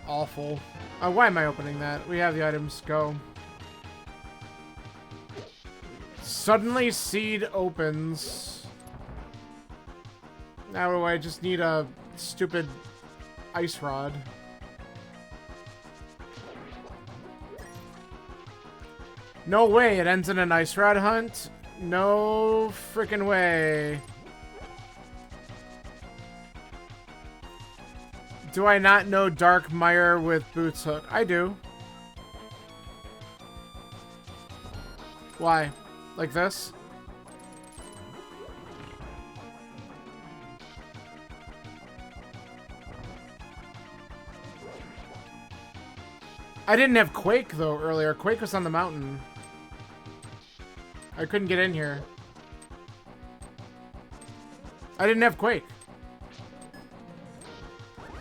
awful. Why am I opening that? We have the items. Go. Suddenly seed opens. Now do I just need a stupid ice rod? No way, it ends in an ice rod hunt? No freaking way. Do I not know Dark Mire with Boots Hook? I do. Why? Like this? I didn't have Quake, though, earlier. Quake was on the mountain. I couldn't get in here. I didn't have Quake.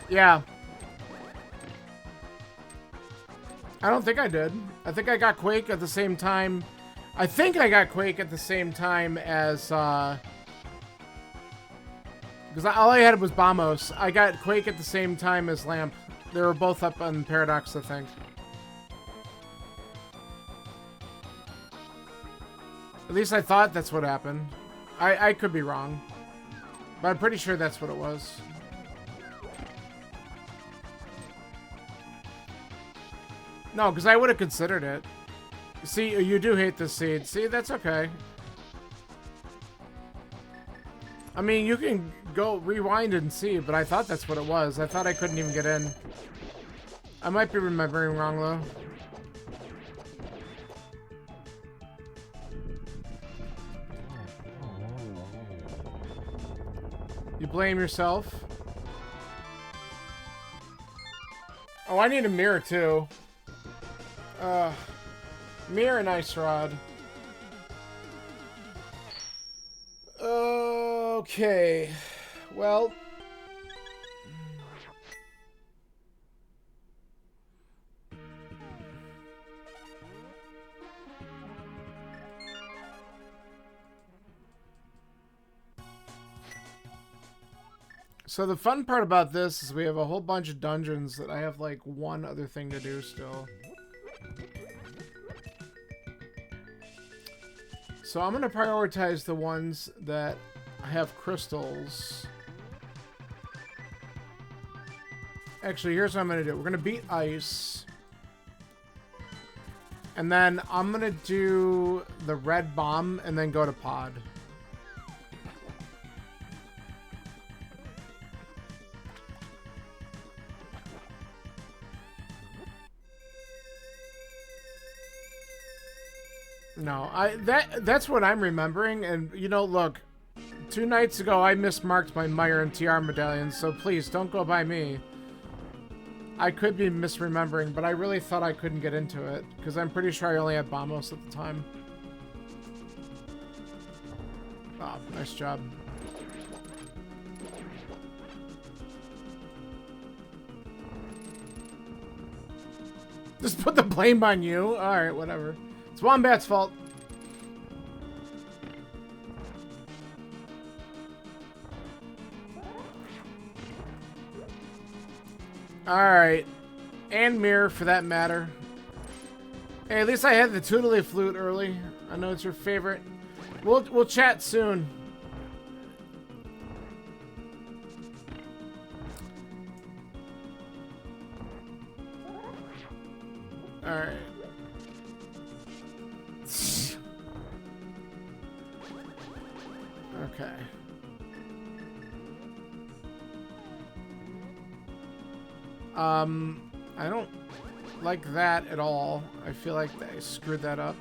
Yeah. I don't think I did. I think I got Quake at the same time. I think I got Quake at the same time as, because all I had was Bamos. I got Quake at the same time as Lamp. They were both up on Paradox, I think. At least I thought that's what happened. I could be wrong. But I'm pretty sure that's what it was. No, because I would have considered it. See, you do hate this seed. See, that's okay. I mean, you can go rewind and see, but I thought that's what it was. I thought I couldn't even get in. I might be remembering wrong, though. You blame yourself. Oh, I need a mirror, too. Mirror and Ice Rod. Okay. Well. So the fun part about this is we have a whole bunch of dungeons that I have like one other thing to do still. So I'm going to prioritize the ones that have crystals. Actually, here's what I'm going to do. We're going to beat Ice. And then I'm going to do the red bomb and then go to Pod. No, that's what I'm remembering, and you know, look, 2 nights ago I mismarked my Mire and TR medallions, so please don't go by me. I could be misremembering, but I really thought I couldn't get into it, because I'm pretty sure I only had Bamos at the time. Oh, nice job. Just put the blame on you? Alright, whatever. It's Wombat's fault. Alright. And Mirror, for that matter. Hey, at least I had the Tootly Flute early. I know it's your favorite. We'll chat soon. Alright. Okay. I don't like that at all. I feel like they screwed that up.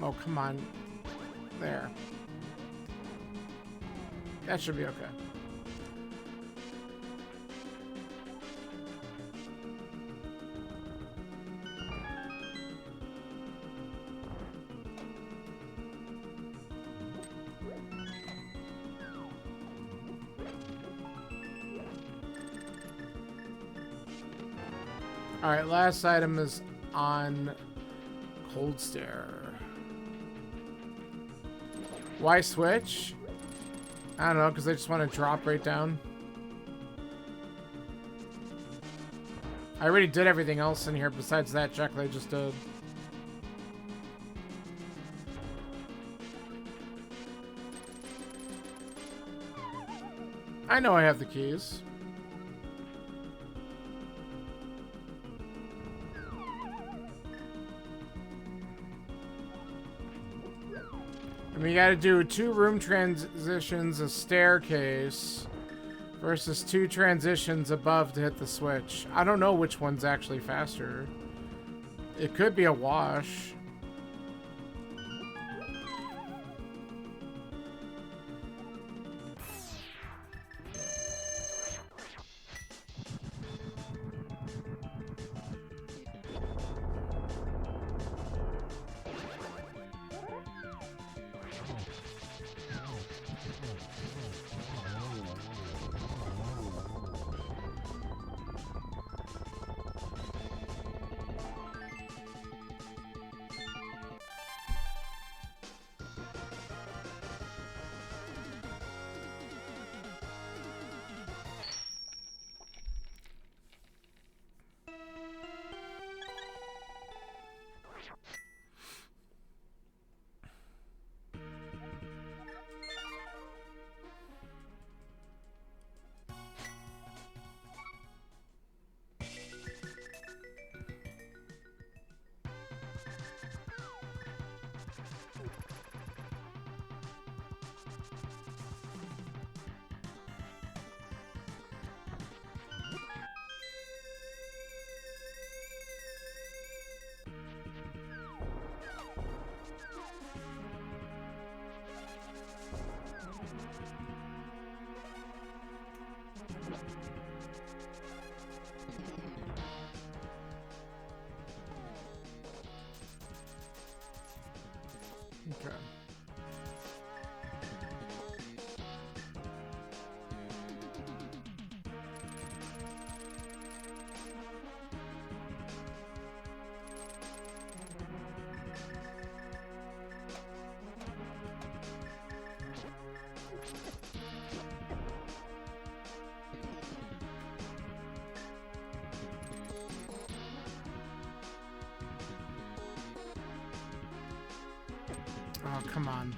Oh, come on. There. That should be okay. Alright, last item is on Cold Stare. Why switch? I don't know, because I just want to drop right down. I already did everything else in here besides that check that I just did. I know I have the keys. And we gotta do 2 room transitions, a staircase, versus 2 transitions above to hit the switch. I don't know which one's actually faster. It could be a wash. Okay. Oh, come on.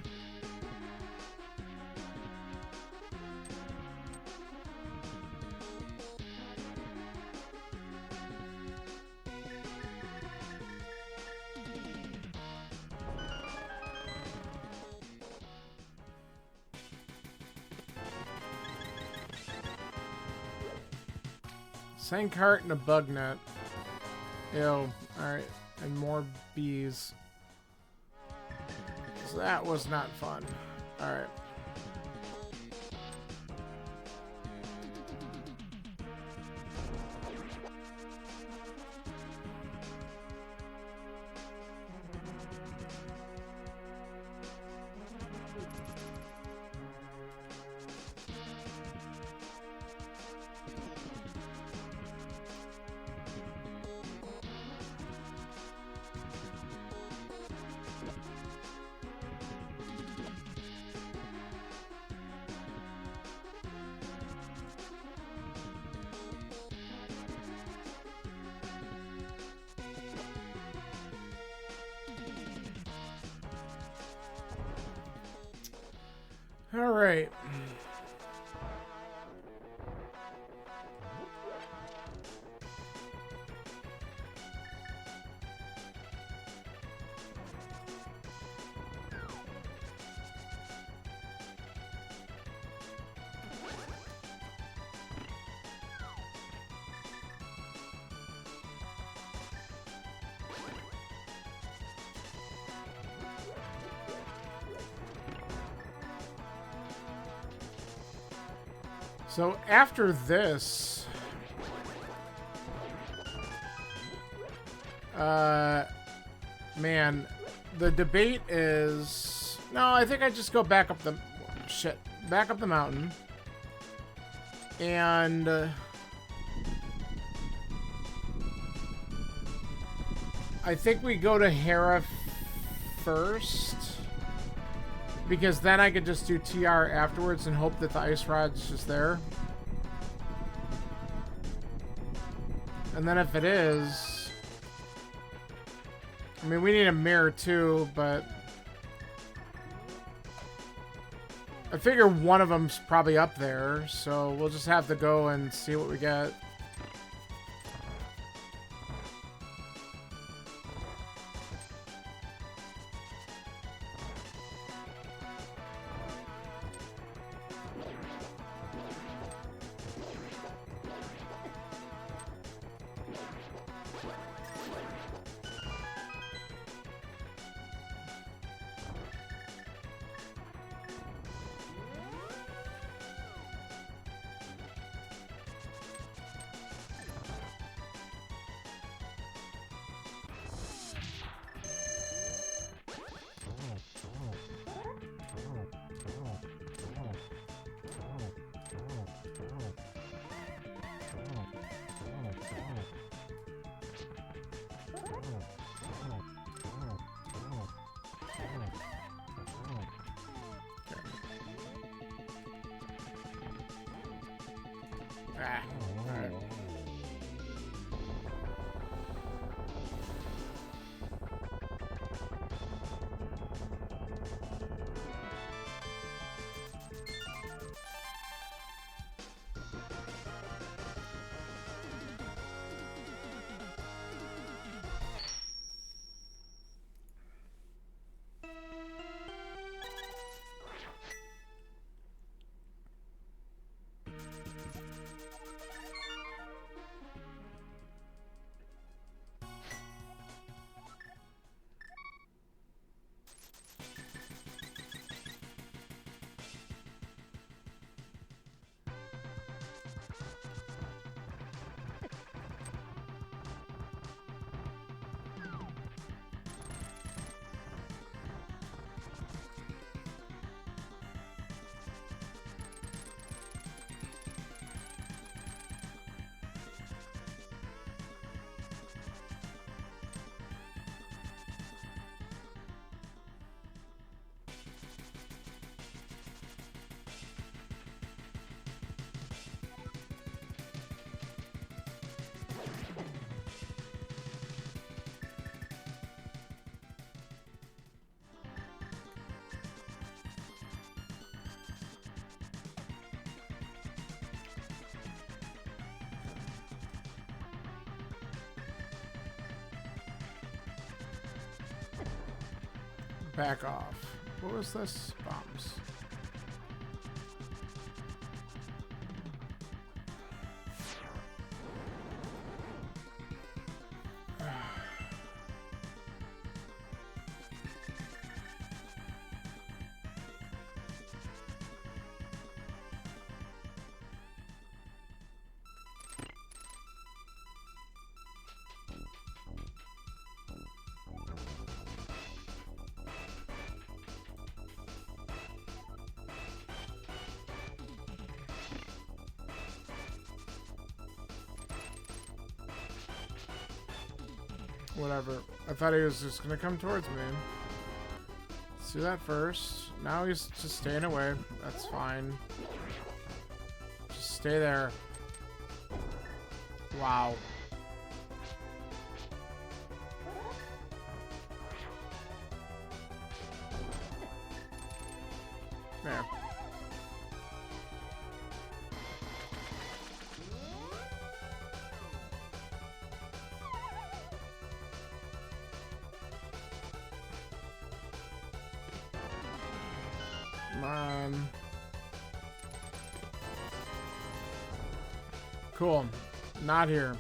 Sand cart and a bug net. Ew. Alright. And more bees. So that was not fun. Alright. All right. So after this, man, the debate is, no, I think I just go back up the, back up the mountain. And, I think we go to Hera first. Because then I could just do TR afterwards and hope that the ice rod's just there. And then if it is... I mean, we need a mirror too, but... I figure one of them's probably up there, so we'll just have to go and see what we get. Ah, alright. Back off. What was this? Bombs. Whatever. I thought he was just gonna come towards me. Let's do that first. Now he's just staying away. That's fine. Just stay there. Wow. There. Come on. Cool. Not here.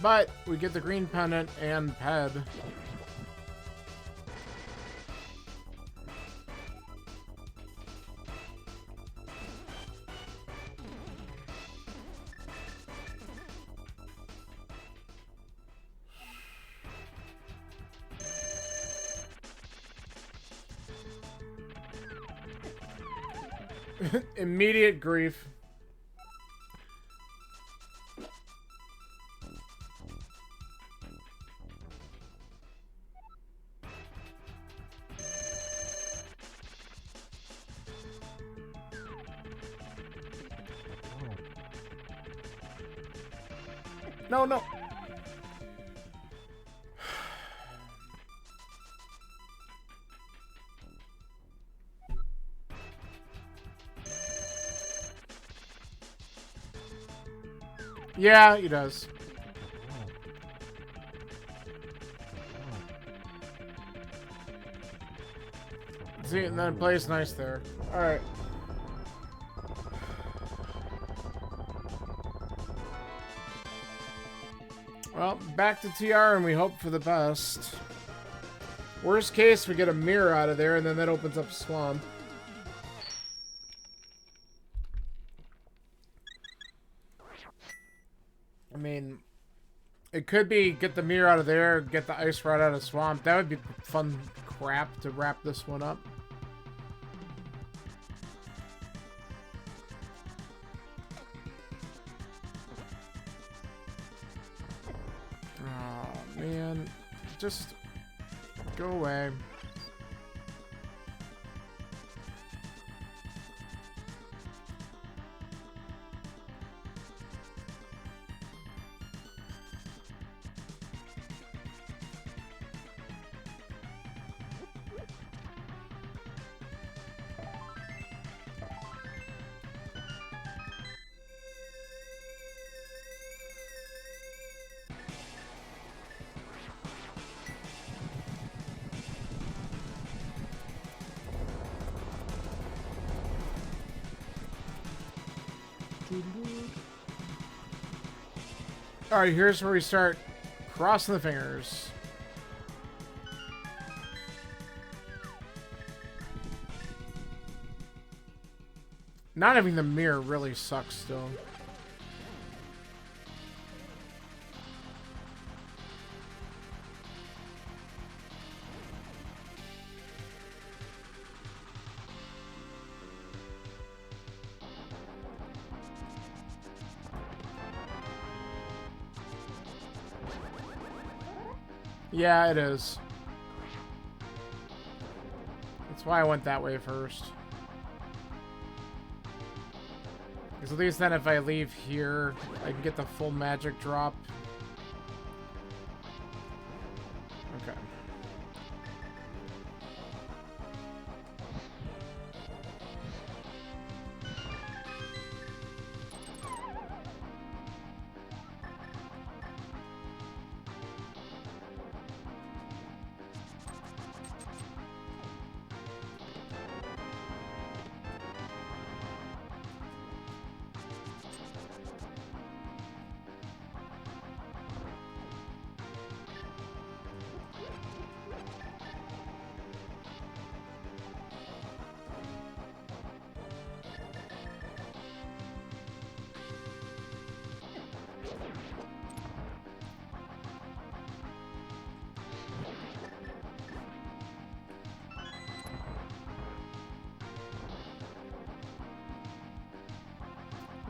But we get the green pennant and Ped. Immediate grief. No, no. Yeah, he does. See, and then it plays nice there. Alright. Well, back to TR and we hope for the best. Worst case, we get a mirror out of there and then that opens up Swamp. I mean, it could be get the mirror out of there, get the ice rod out of Swamp. That would be fun crap to wrap this one up. Oh, man. Just go away. Alright, here's where we start crossing the fingers. Not having the mirror really sucks still. Yeah, it is. That's why I went that way first. Because at least then if I leave here, I can get the full magic drop. Okay.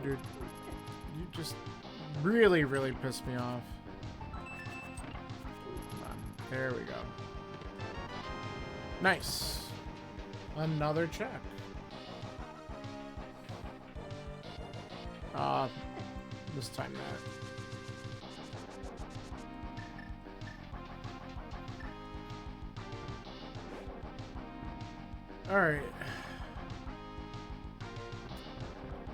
Dude, you just really, really pissed me off. Come on. There we go. Nice. Another check. This time that. Alright.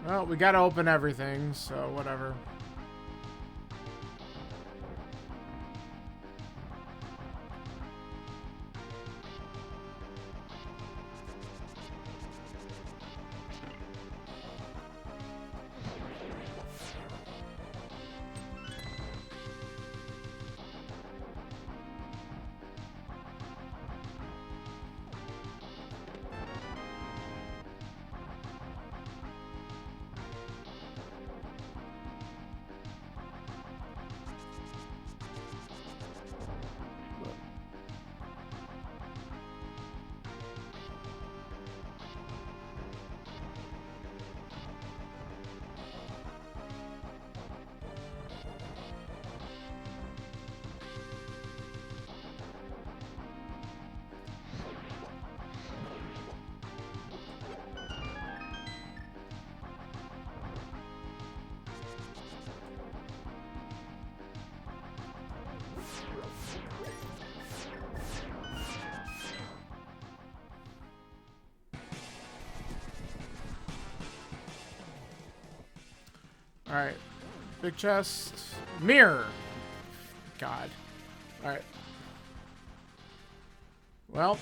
Well, we gotta open everything, so whatever. Alright. Big chest. Mirror. God. Alright. Well.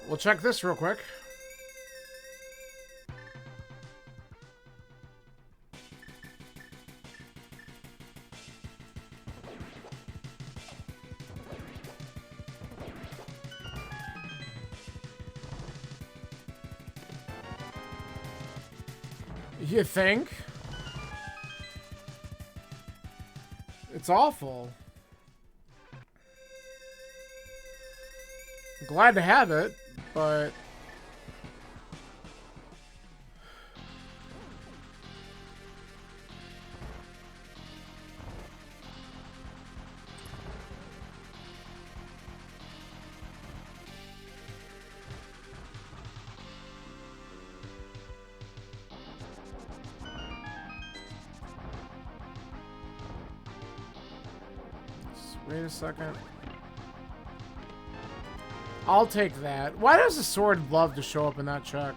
We'll check this real quick. You think? It's awful. Glad to have it, but... Wait a second. I'll take that. Why does the sword love to show up in that check?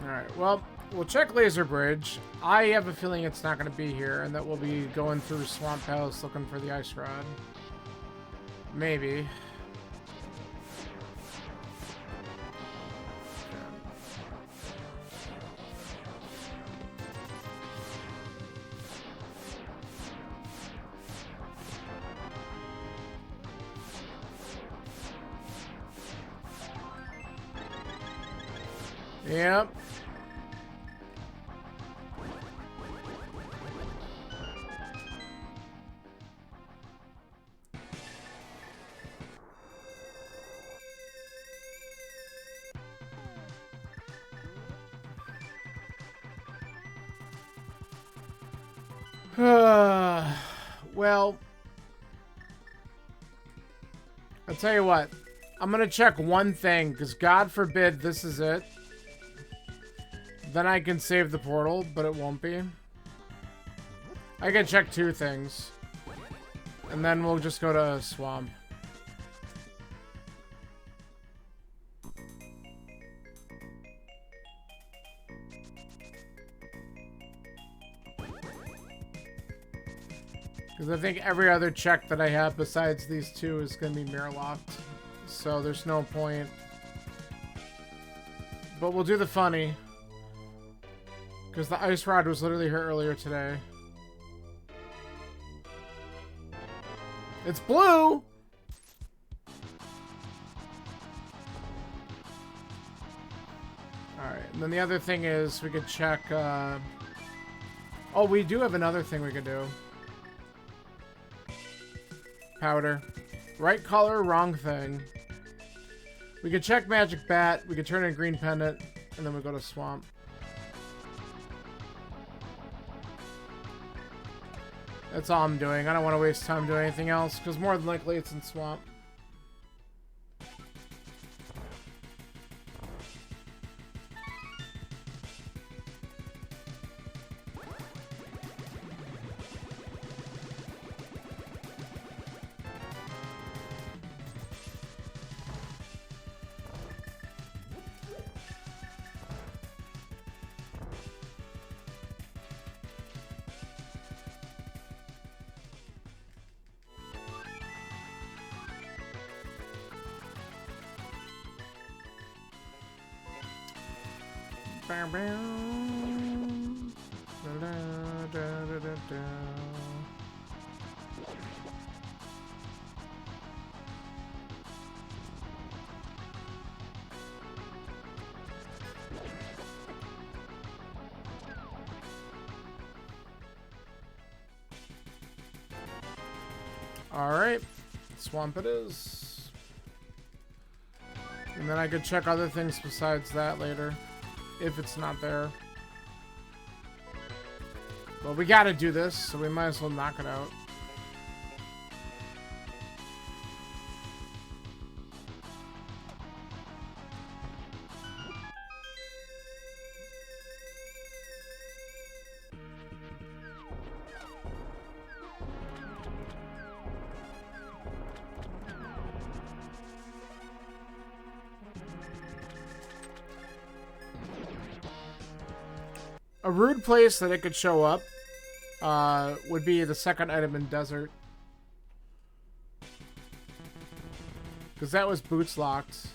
Alright, well, we'll check Laser Bridge. I have a feeling it's not going to be here, and that we'll be going through Swamp Palace looking for the Ice Rod. Maybe. Yep. Well, I'll tell you what. I'm gonna check one thing, because God forbid this is it. Then I can save the portal, but it won't be. I can check two things. And then we'll just go to Swamp. Because I think every other check that I have besides these two is going to be mirror locked. So there's no point. But we'll do the funny. Because the Ice Rod was literally here earlier today. It's blue! Alright, and then the other thing is we could check... Oh, we do have another thing we could do. Powder. Right color, wrong thing. We could check Magic Bat, we could turn in Green Pendant, and then we go to Swamp. That's all I'm doing. I don't want to waste time doing anything else, because more than likely it's in Swamp. Alright, Swamp it is. And then I could check other things besides that later, if it's not there. Well, we gotta do this, so we might as well knock it out. A rude place that it could show up would be the second item in Desert. Because that was boots locked.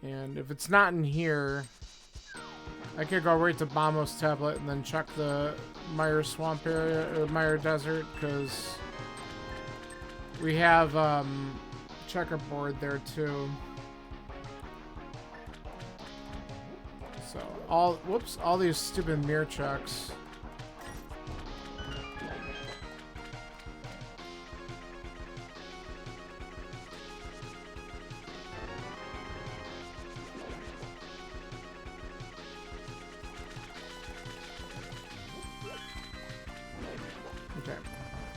And if it's not in here, I could go right to Bamos Tablet and then check the Mire Swamp area, or Mire Desert, because we have checkerboard there too. So all these stupid mirror checks.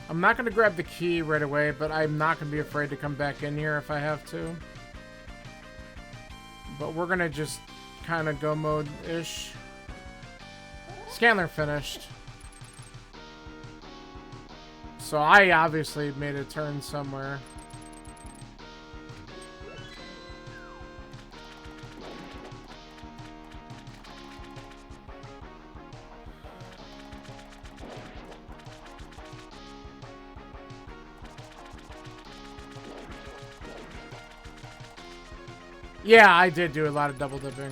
I'm not going to grab the key right away, but I'm not going to be afraid to come back in here if I have to. but we're gonna just kind of go mode-ish. Scanner finished. So I obviously made a turn somewhere. Yeah, I did do a lot of double dipping.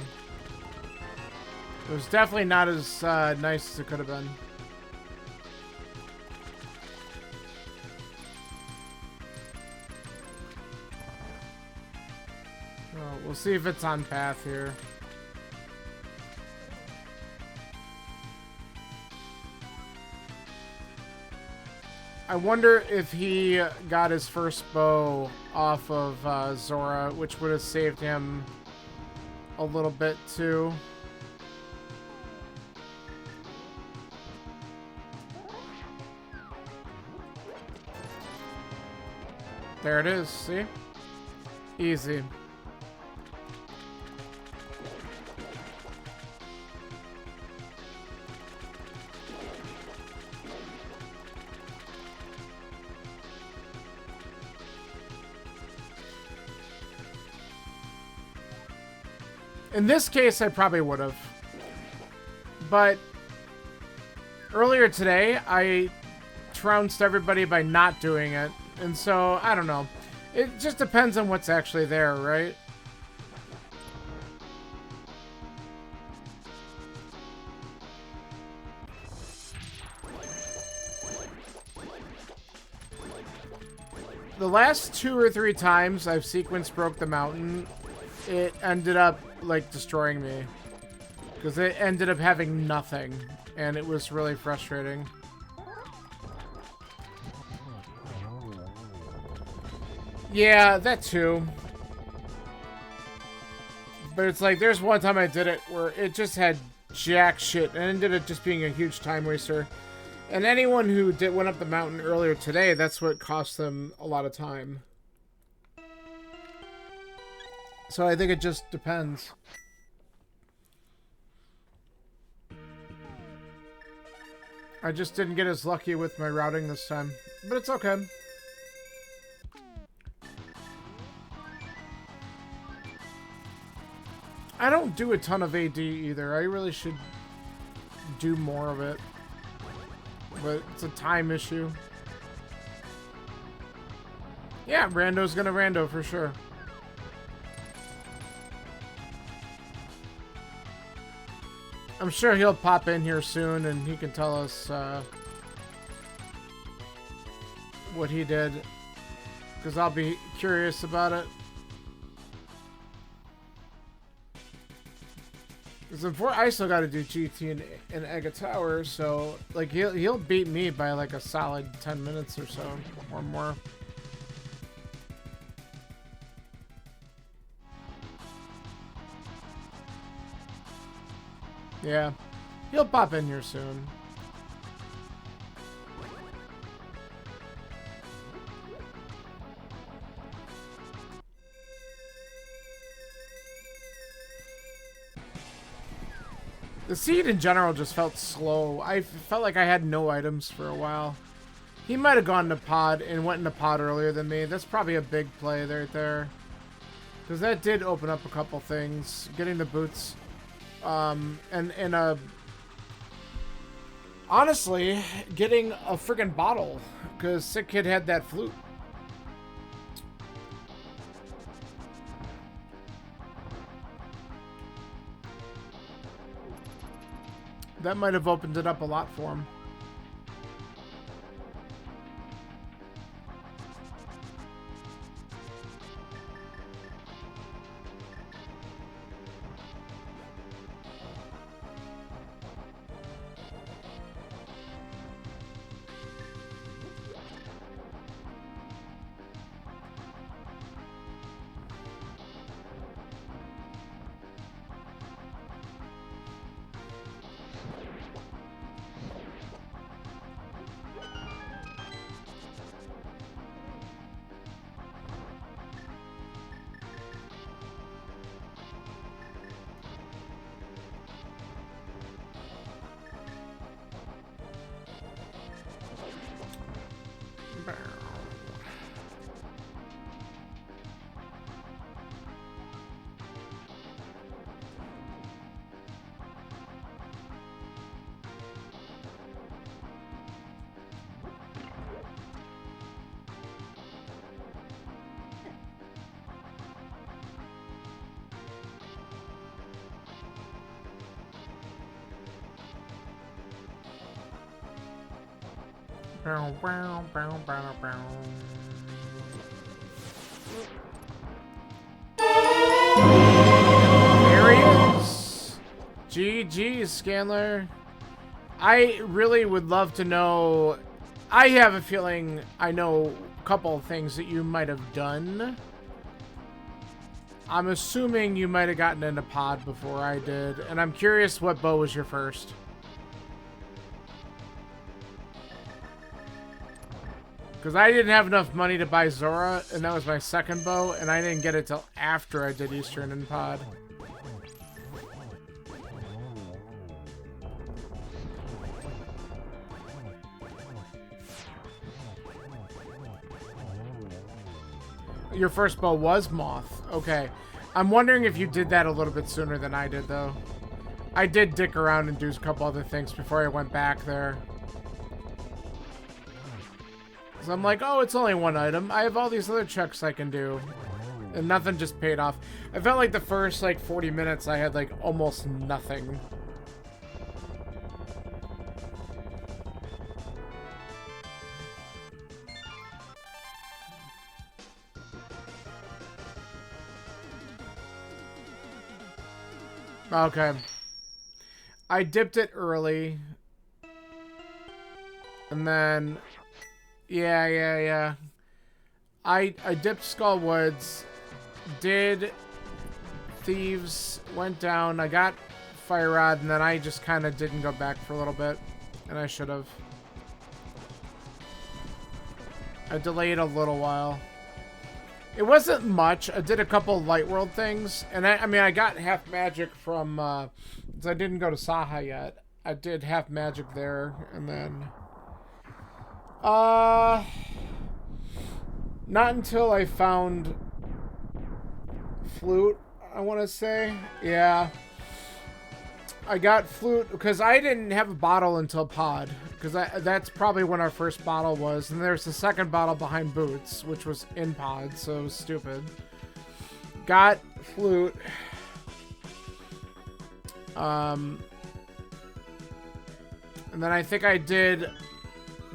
It was definitely not as nice as it could have been. Well, we'll see if it's on path here. I wonder if he got his first bow off of Zora, which would have saved him a little bit too. There it is, see? Easy. In this case, I probably would have. But earlier today, I trounced everybody by not doing it. And so, I don't know. It just depends on what's actually there, right? The last 2 or 3 times I've sequence broke the mountain, it ended up, like, destroying me. Because it ended up having nothing. And it was really frustrating. Yeah, that too. But it's like, there's one time I did it where it just had jack shit and ended up just being a huge time waster. And anyone who went up the mountain earlier today, that's what cost them a lot of time. So I think it just depends. I just didn't get as lucky with my routing this time. But it's okay. I don't do a ton of AD either. I really should do more of it. But it's a time issue. Yeah, Rando's gonna rando for sure. I'm sure he'll pop in here soon and he can tell us what he did. Because I'll be curious about it. Because I still got to do GT and Ega Tower, so like he'll beat me by like a solid 10 minutes or so, or more. Yeah, he'll pop in here soon. The seed in general just felt slow. I felt like I had no items for a while. He might have gone to pod and went into pod earlier than me. That's probably a big play right there. Because that did open up a couple things. Getting the boots. Honestly, getting a friggin' bottle. Because Sick Kid had that flute. That might have opened it up a lot for him. Bow, bow, bow, bow, bow. There he is. GG, Scanler. I really would love to know. I have a feeling I know a couple of things that you might have done. I'm assuming you might have gotten into pod before I did, and I'm curious what bow was your first. Because I didn't have enough money to buy Zora, and that was my second bow, and I didn't get it till after I did Eastern and pod. Your first bow was Moth. Okay. I'm wondering if you did that a little bit sooner than I did, though. I did dick around and do a couple other things before I went back there. So I'm like, oh, it's only one item. I have all these other checks I can do. And nothing just paid off. I felt like the first, like, 40 minutes I had, like, almost nothing. Okay. I dipped it early. And then... Yeah. I dipped Skull Woods. Did Thieves. Went down. I got Fire Rod. And then I just kind of didn't go back for a little bit. And I should have. I delayed a little while. It wasn't much. I did a couple Light World things. And I mean, I got half magic from, because I didn't go to Saha yet. I did half magic there. And then, not until I found Flute, I want to say. Yeah. I got Flute, because I didn't have a bottle until Pod. Because that's probably when our first bottle was. And there's the second bottle behind Boots, which was in Pod, so it was stupid. Got Flute. And then I think I did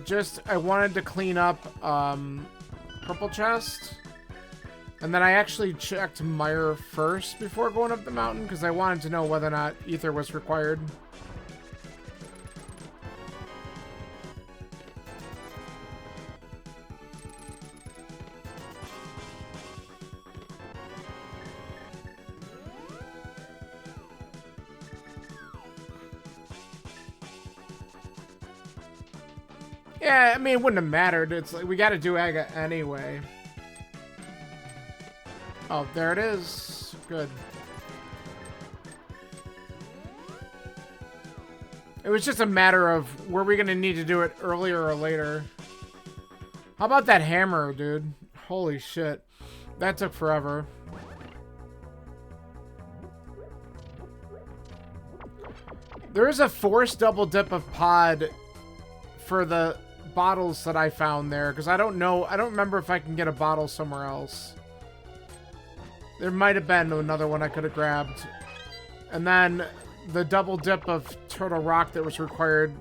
just... I wanted to clean up Purple Chest. And then I actually checked Mire first before going up the mountain, because I wanted to know whether or not Ether was required. Yeah, I mean, it wouldn't have mattered. It's like, we gotta do Aga anyway. Oh, there it is. Good. It was just a matter of, were we gonna need to do it earlier or later? How about that hammer, dude? Holy shit. That took forever. There is a forced double dip of Pod for the bottles that I found there, because I don't know, I don't remember if I can get a bottle somewhere else. There might have been another one I could have grabbed. And then the double dip of Turtle Rock that was required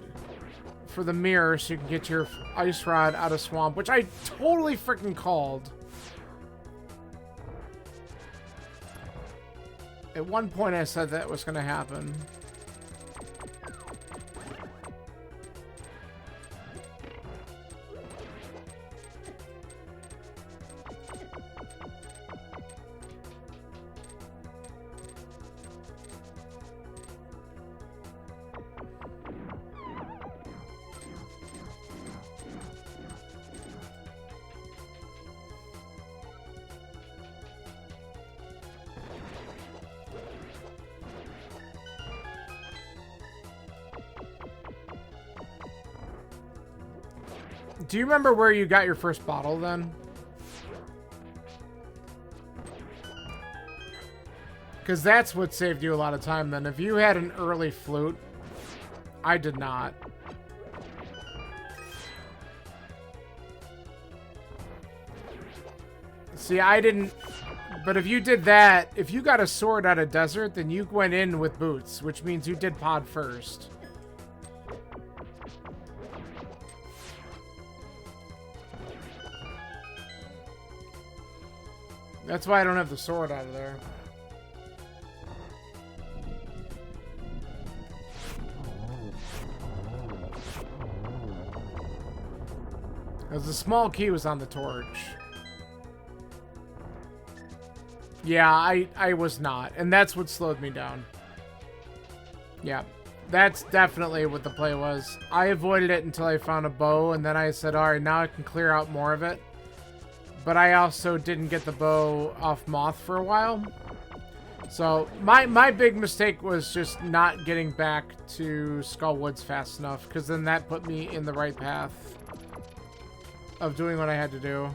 for the mirror so you can get your Ice Rod out of Swamp, which I totally freaking called. At one point I said that was going to happen. Do you remember where you got your first bottle then? Because that's what saved you a lot of time then. If you had an early Flute, I did not. See, I didn't... But if you did that, if you got a sword out of Desert, then you went in with Boots, which means you did Pod first. That's why I don't have the sword out of there. Because the small key was on the torch. Yeah, I was not. And that's what slowed me down. Yeah. That's definitely what the play was. I avoided it until I found a bow, and then I said, alright, now I can clear out more of it. But I also didn't get the bow off Moth for a while. So, my big mistake was just not getting back to Skull Woods fast enough, because then that put me in the right path of doing what I had to do.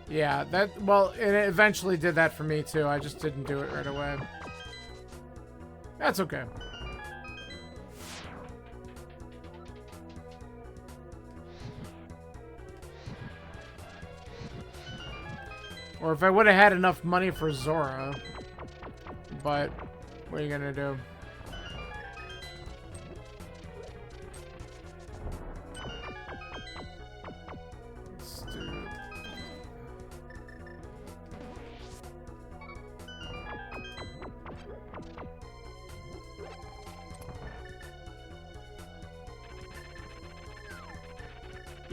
Yeah, well, it eventually did that for me too. I just didn't do it right away. That's okay. Or if I would have had enough money for Zora. But, what are you gonna do?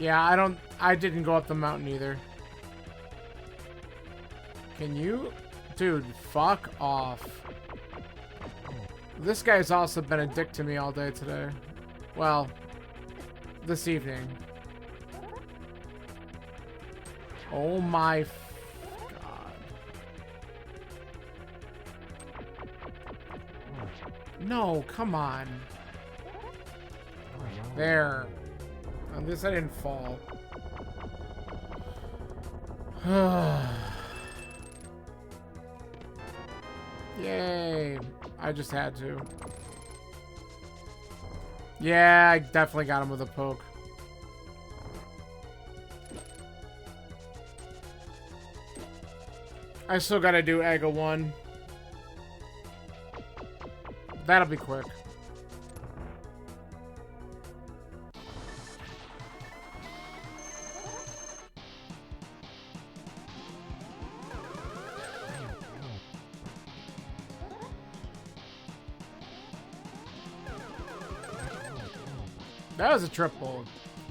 Yeah, I didn't go up the mountain either. Can you? Dude, fuck off. This guy's also been a dick to me all day today. Well, this evening. Oh my god. No, come on. There. At least I didn't fall. Yay. I just had to. Yeah, I definitely got him with a poke. I still gotta do Aga 1. That'll be quick. That was a triple.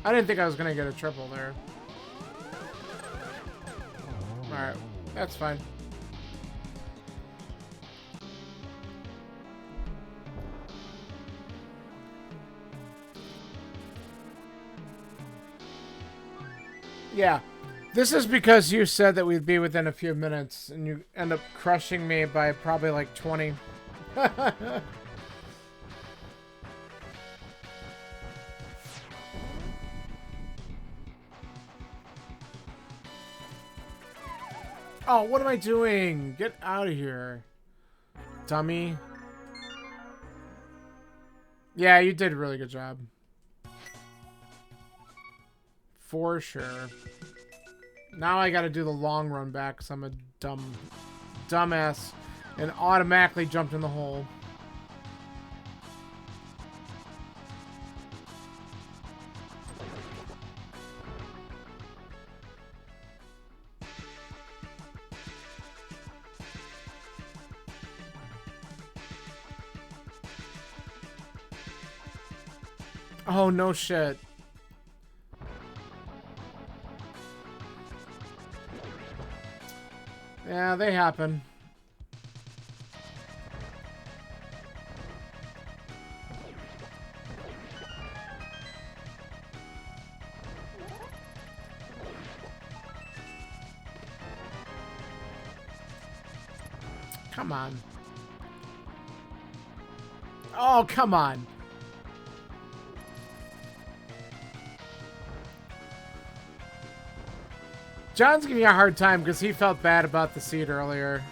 I didn't think I was gonna get a triple there. Alright, that's fine. Yeah. This is because you said that we'd be within a few minutes, and you end up crushing me by probably like 20. Oh, what am I doing? Get out of here. Dummy. Yeah, you did a really good job. For sure. Now I gotta do the long run back because I'm a dumbass and automatically jumped in the hole. Oh, no shit. Yeah, they happen. Come on. Oh, come on. John's giving me a hard time because he felt bad about the seed earlier.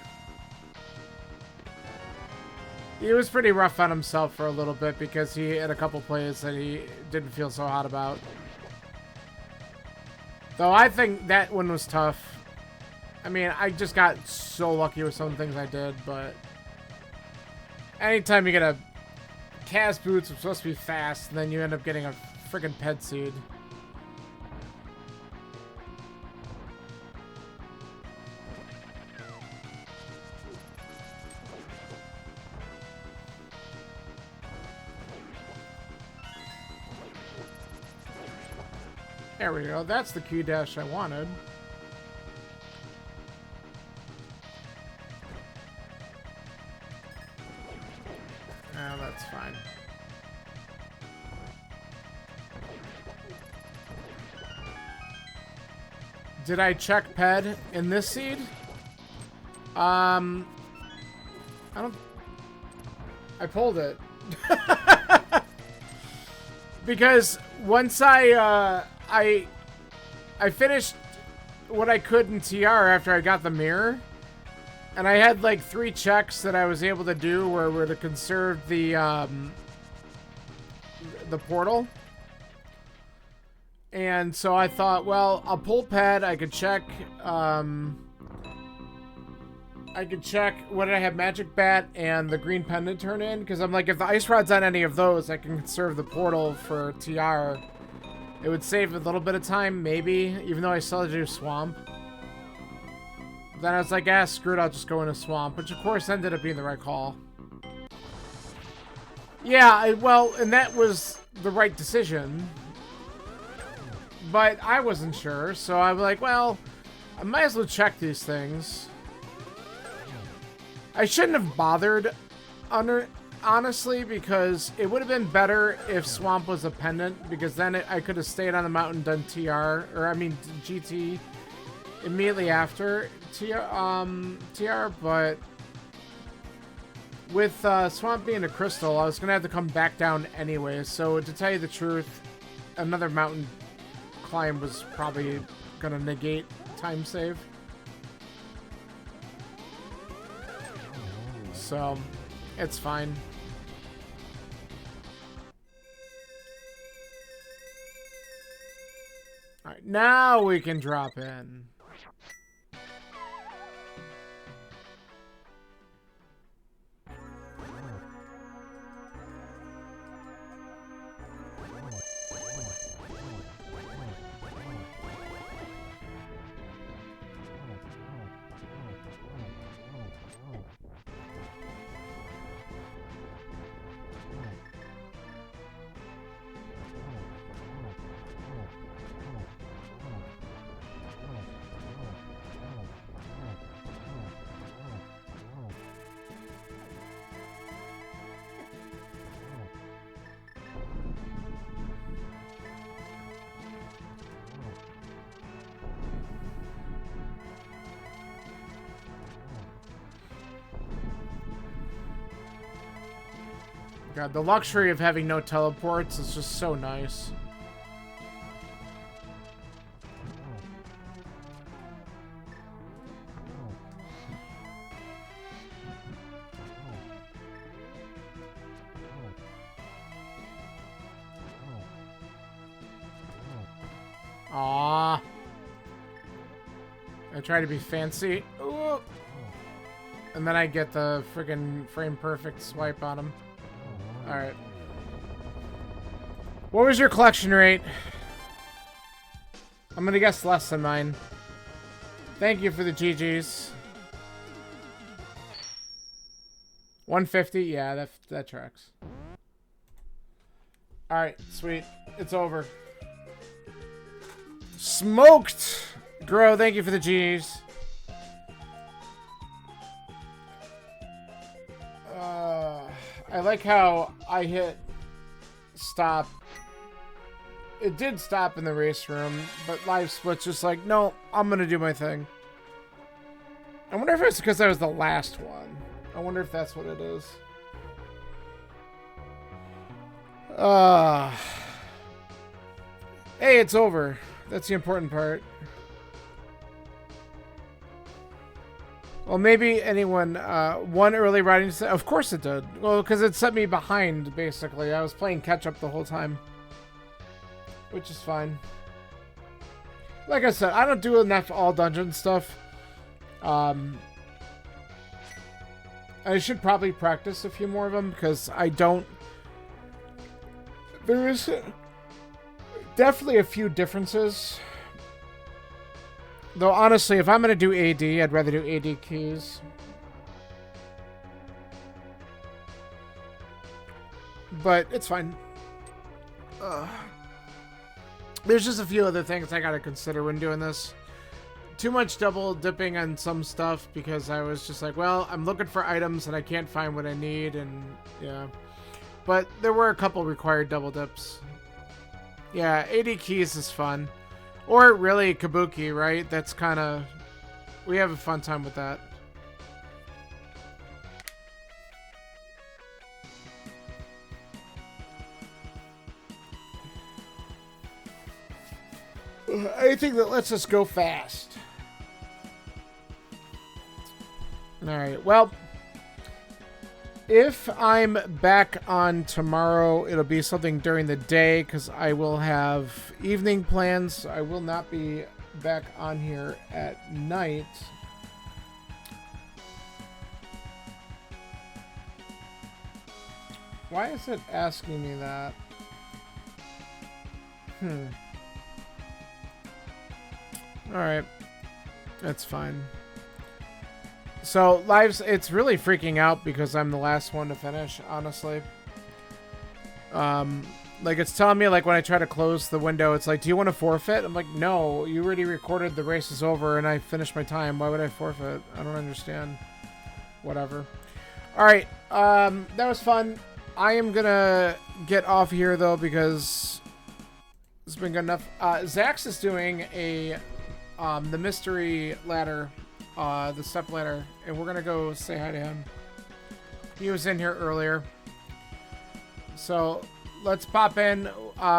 He was pretty rough on himself for a little bit because he had a couple plays that he didn't feel so hot about. Though I think that one was tough. I mean, I just got so lucky with some things I did, but anytime you get a Kaz boots are supposed to be fast, and then you end up getting a friggin' ped seed. There we go. That's the Q dash I wanted. Oh, that's fine. Did I check ped in this seed? I don't... I pulled it. Because once I finished what I could in TR after I got the mirror. And I had like 3 checks that I was able to do where we're to conserve the portal. And so I thought, well, I'll pull ped. I could check what did I have, Magic Bat and the green pendant turn in, because I'm like, if the ice rod's on any of those, I can conserve the portal for TR. It would save a little bit of time, maybe, even though I still had to do swamp. Then I was like, ah, screw it, I'll just go in a swamp, which of course ended up being the right call. Yeah, well, and that was the right decision. But I wasn't sure, so I was like, well, I might as well check these things. I shouldn't have bothered, honestly, because it would have been better if Swamp was a pendant, because then I could have stayed on the mountain, done TR, or I mean GT, immediately after TR, but with Swamp being a crystal, I was going to have to come back down anyway, so to tell you the truth, another mountain climb was probably going to negate time save. So, it's fine. Alright, now we can drop in. God, the luxury of having no teleports is just so nice. Aww. I try to be fancy. Ooh. And then I get the friggin' frame perfect swipe on him. Alright. What was your collection rate? I'm gonna guess less than mine. Thank you for the GGs. 150? Yeah, that tracks. Alright, sweet. It's over. Smoked! Grow, thank you for the G's. I like how I hit stop. It did stop in the race room, but Live Split's just like, no, I'm gonna do my thing. I wonder if it's because I was the last one. I wonder if that's what it is. Hey, it's over. That's the important part. Well, maybe anyone won early riding. Of course it did. Well, because it set me behind, basically. I was playing catch-up the whole time. Which is fine. Like I said, I don't do enough all-dungeon stuff. I should probably practice a few more of them, because I don't There is definitely a few differences. Though, honestly, if I'm going to do AD, I'd rather do AD keys. But it's fine. There's just a few other things I got to consider when doing this. Too much double dipping on some stuff because I was just like, well, I'm looking for items and I can't find what I need, and yeah. But there were a couple required double dips. Yeah, AD keys is fun. Or really Kabuki, right? That's kind of... We have a fun time with that. Anything that lets us go fast. Alright, well... If I'm back on tomorrow, it'll be something during the day because I will have evening plans. I will not be back on here at night. Why is it asking me that? Alright. That's fine. So, lives, it's really freaking out because I'm the last one to finish, honestly. Like, it's telling me, like, when I try to close the window, it's like, do you want to forfeit? I'm like, no, you already recorded, the race is over, and I finished my time. Why would I forfeit? I don't understand. Whatever. Alright, that was fun. I am gonna get off here, though, because it's been good enough. Zax is doing a, the mystery ladder, the step ladder, and we're gonna go say hi to him. He was in here earlier. So, let's pop in,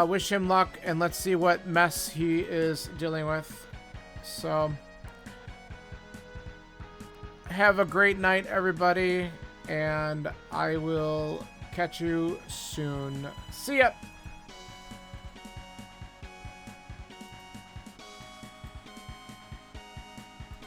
wish him luck, and let's see what mess he is dealing with. So, have a great night, everybody, and I will catch you soon. See ya!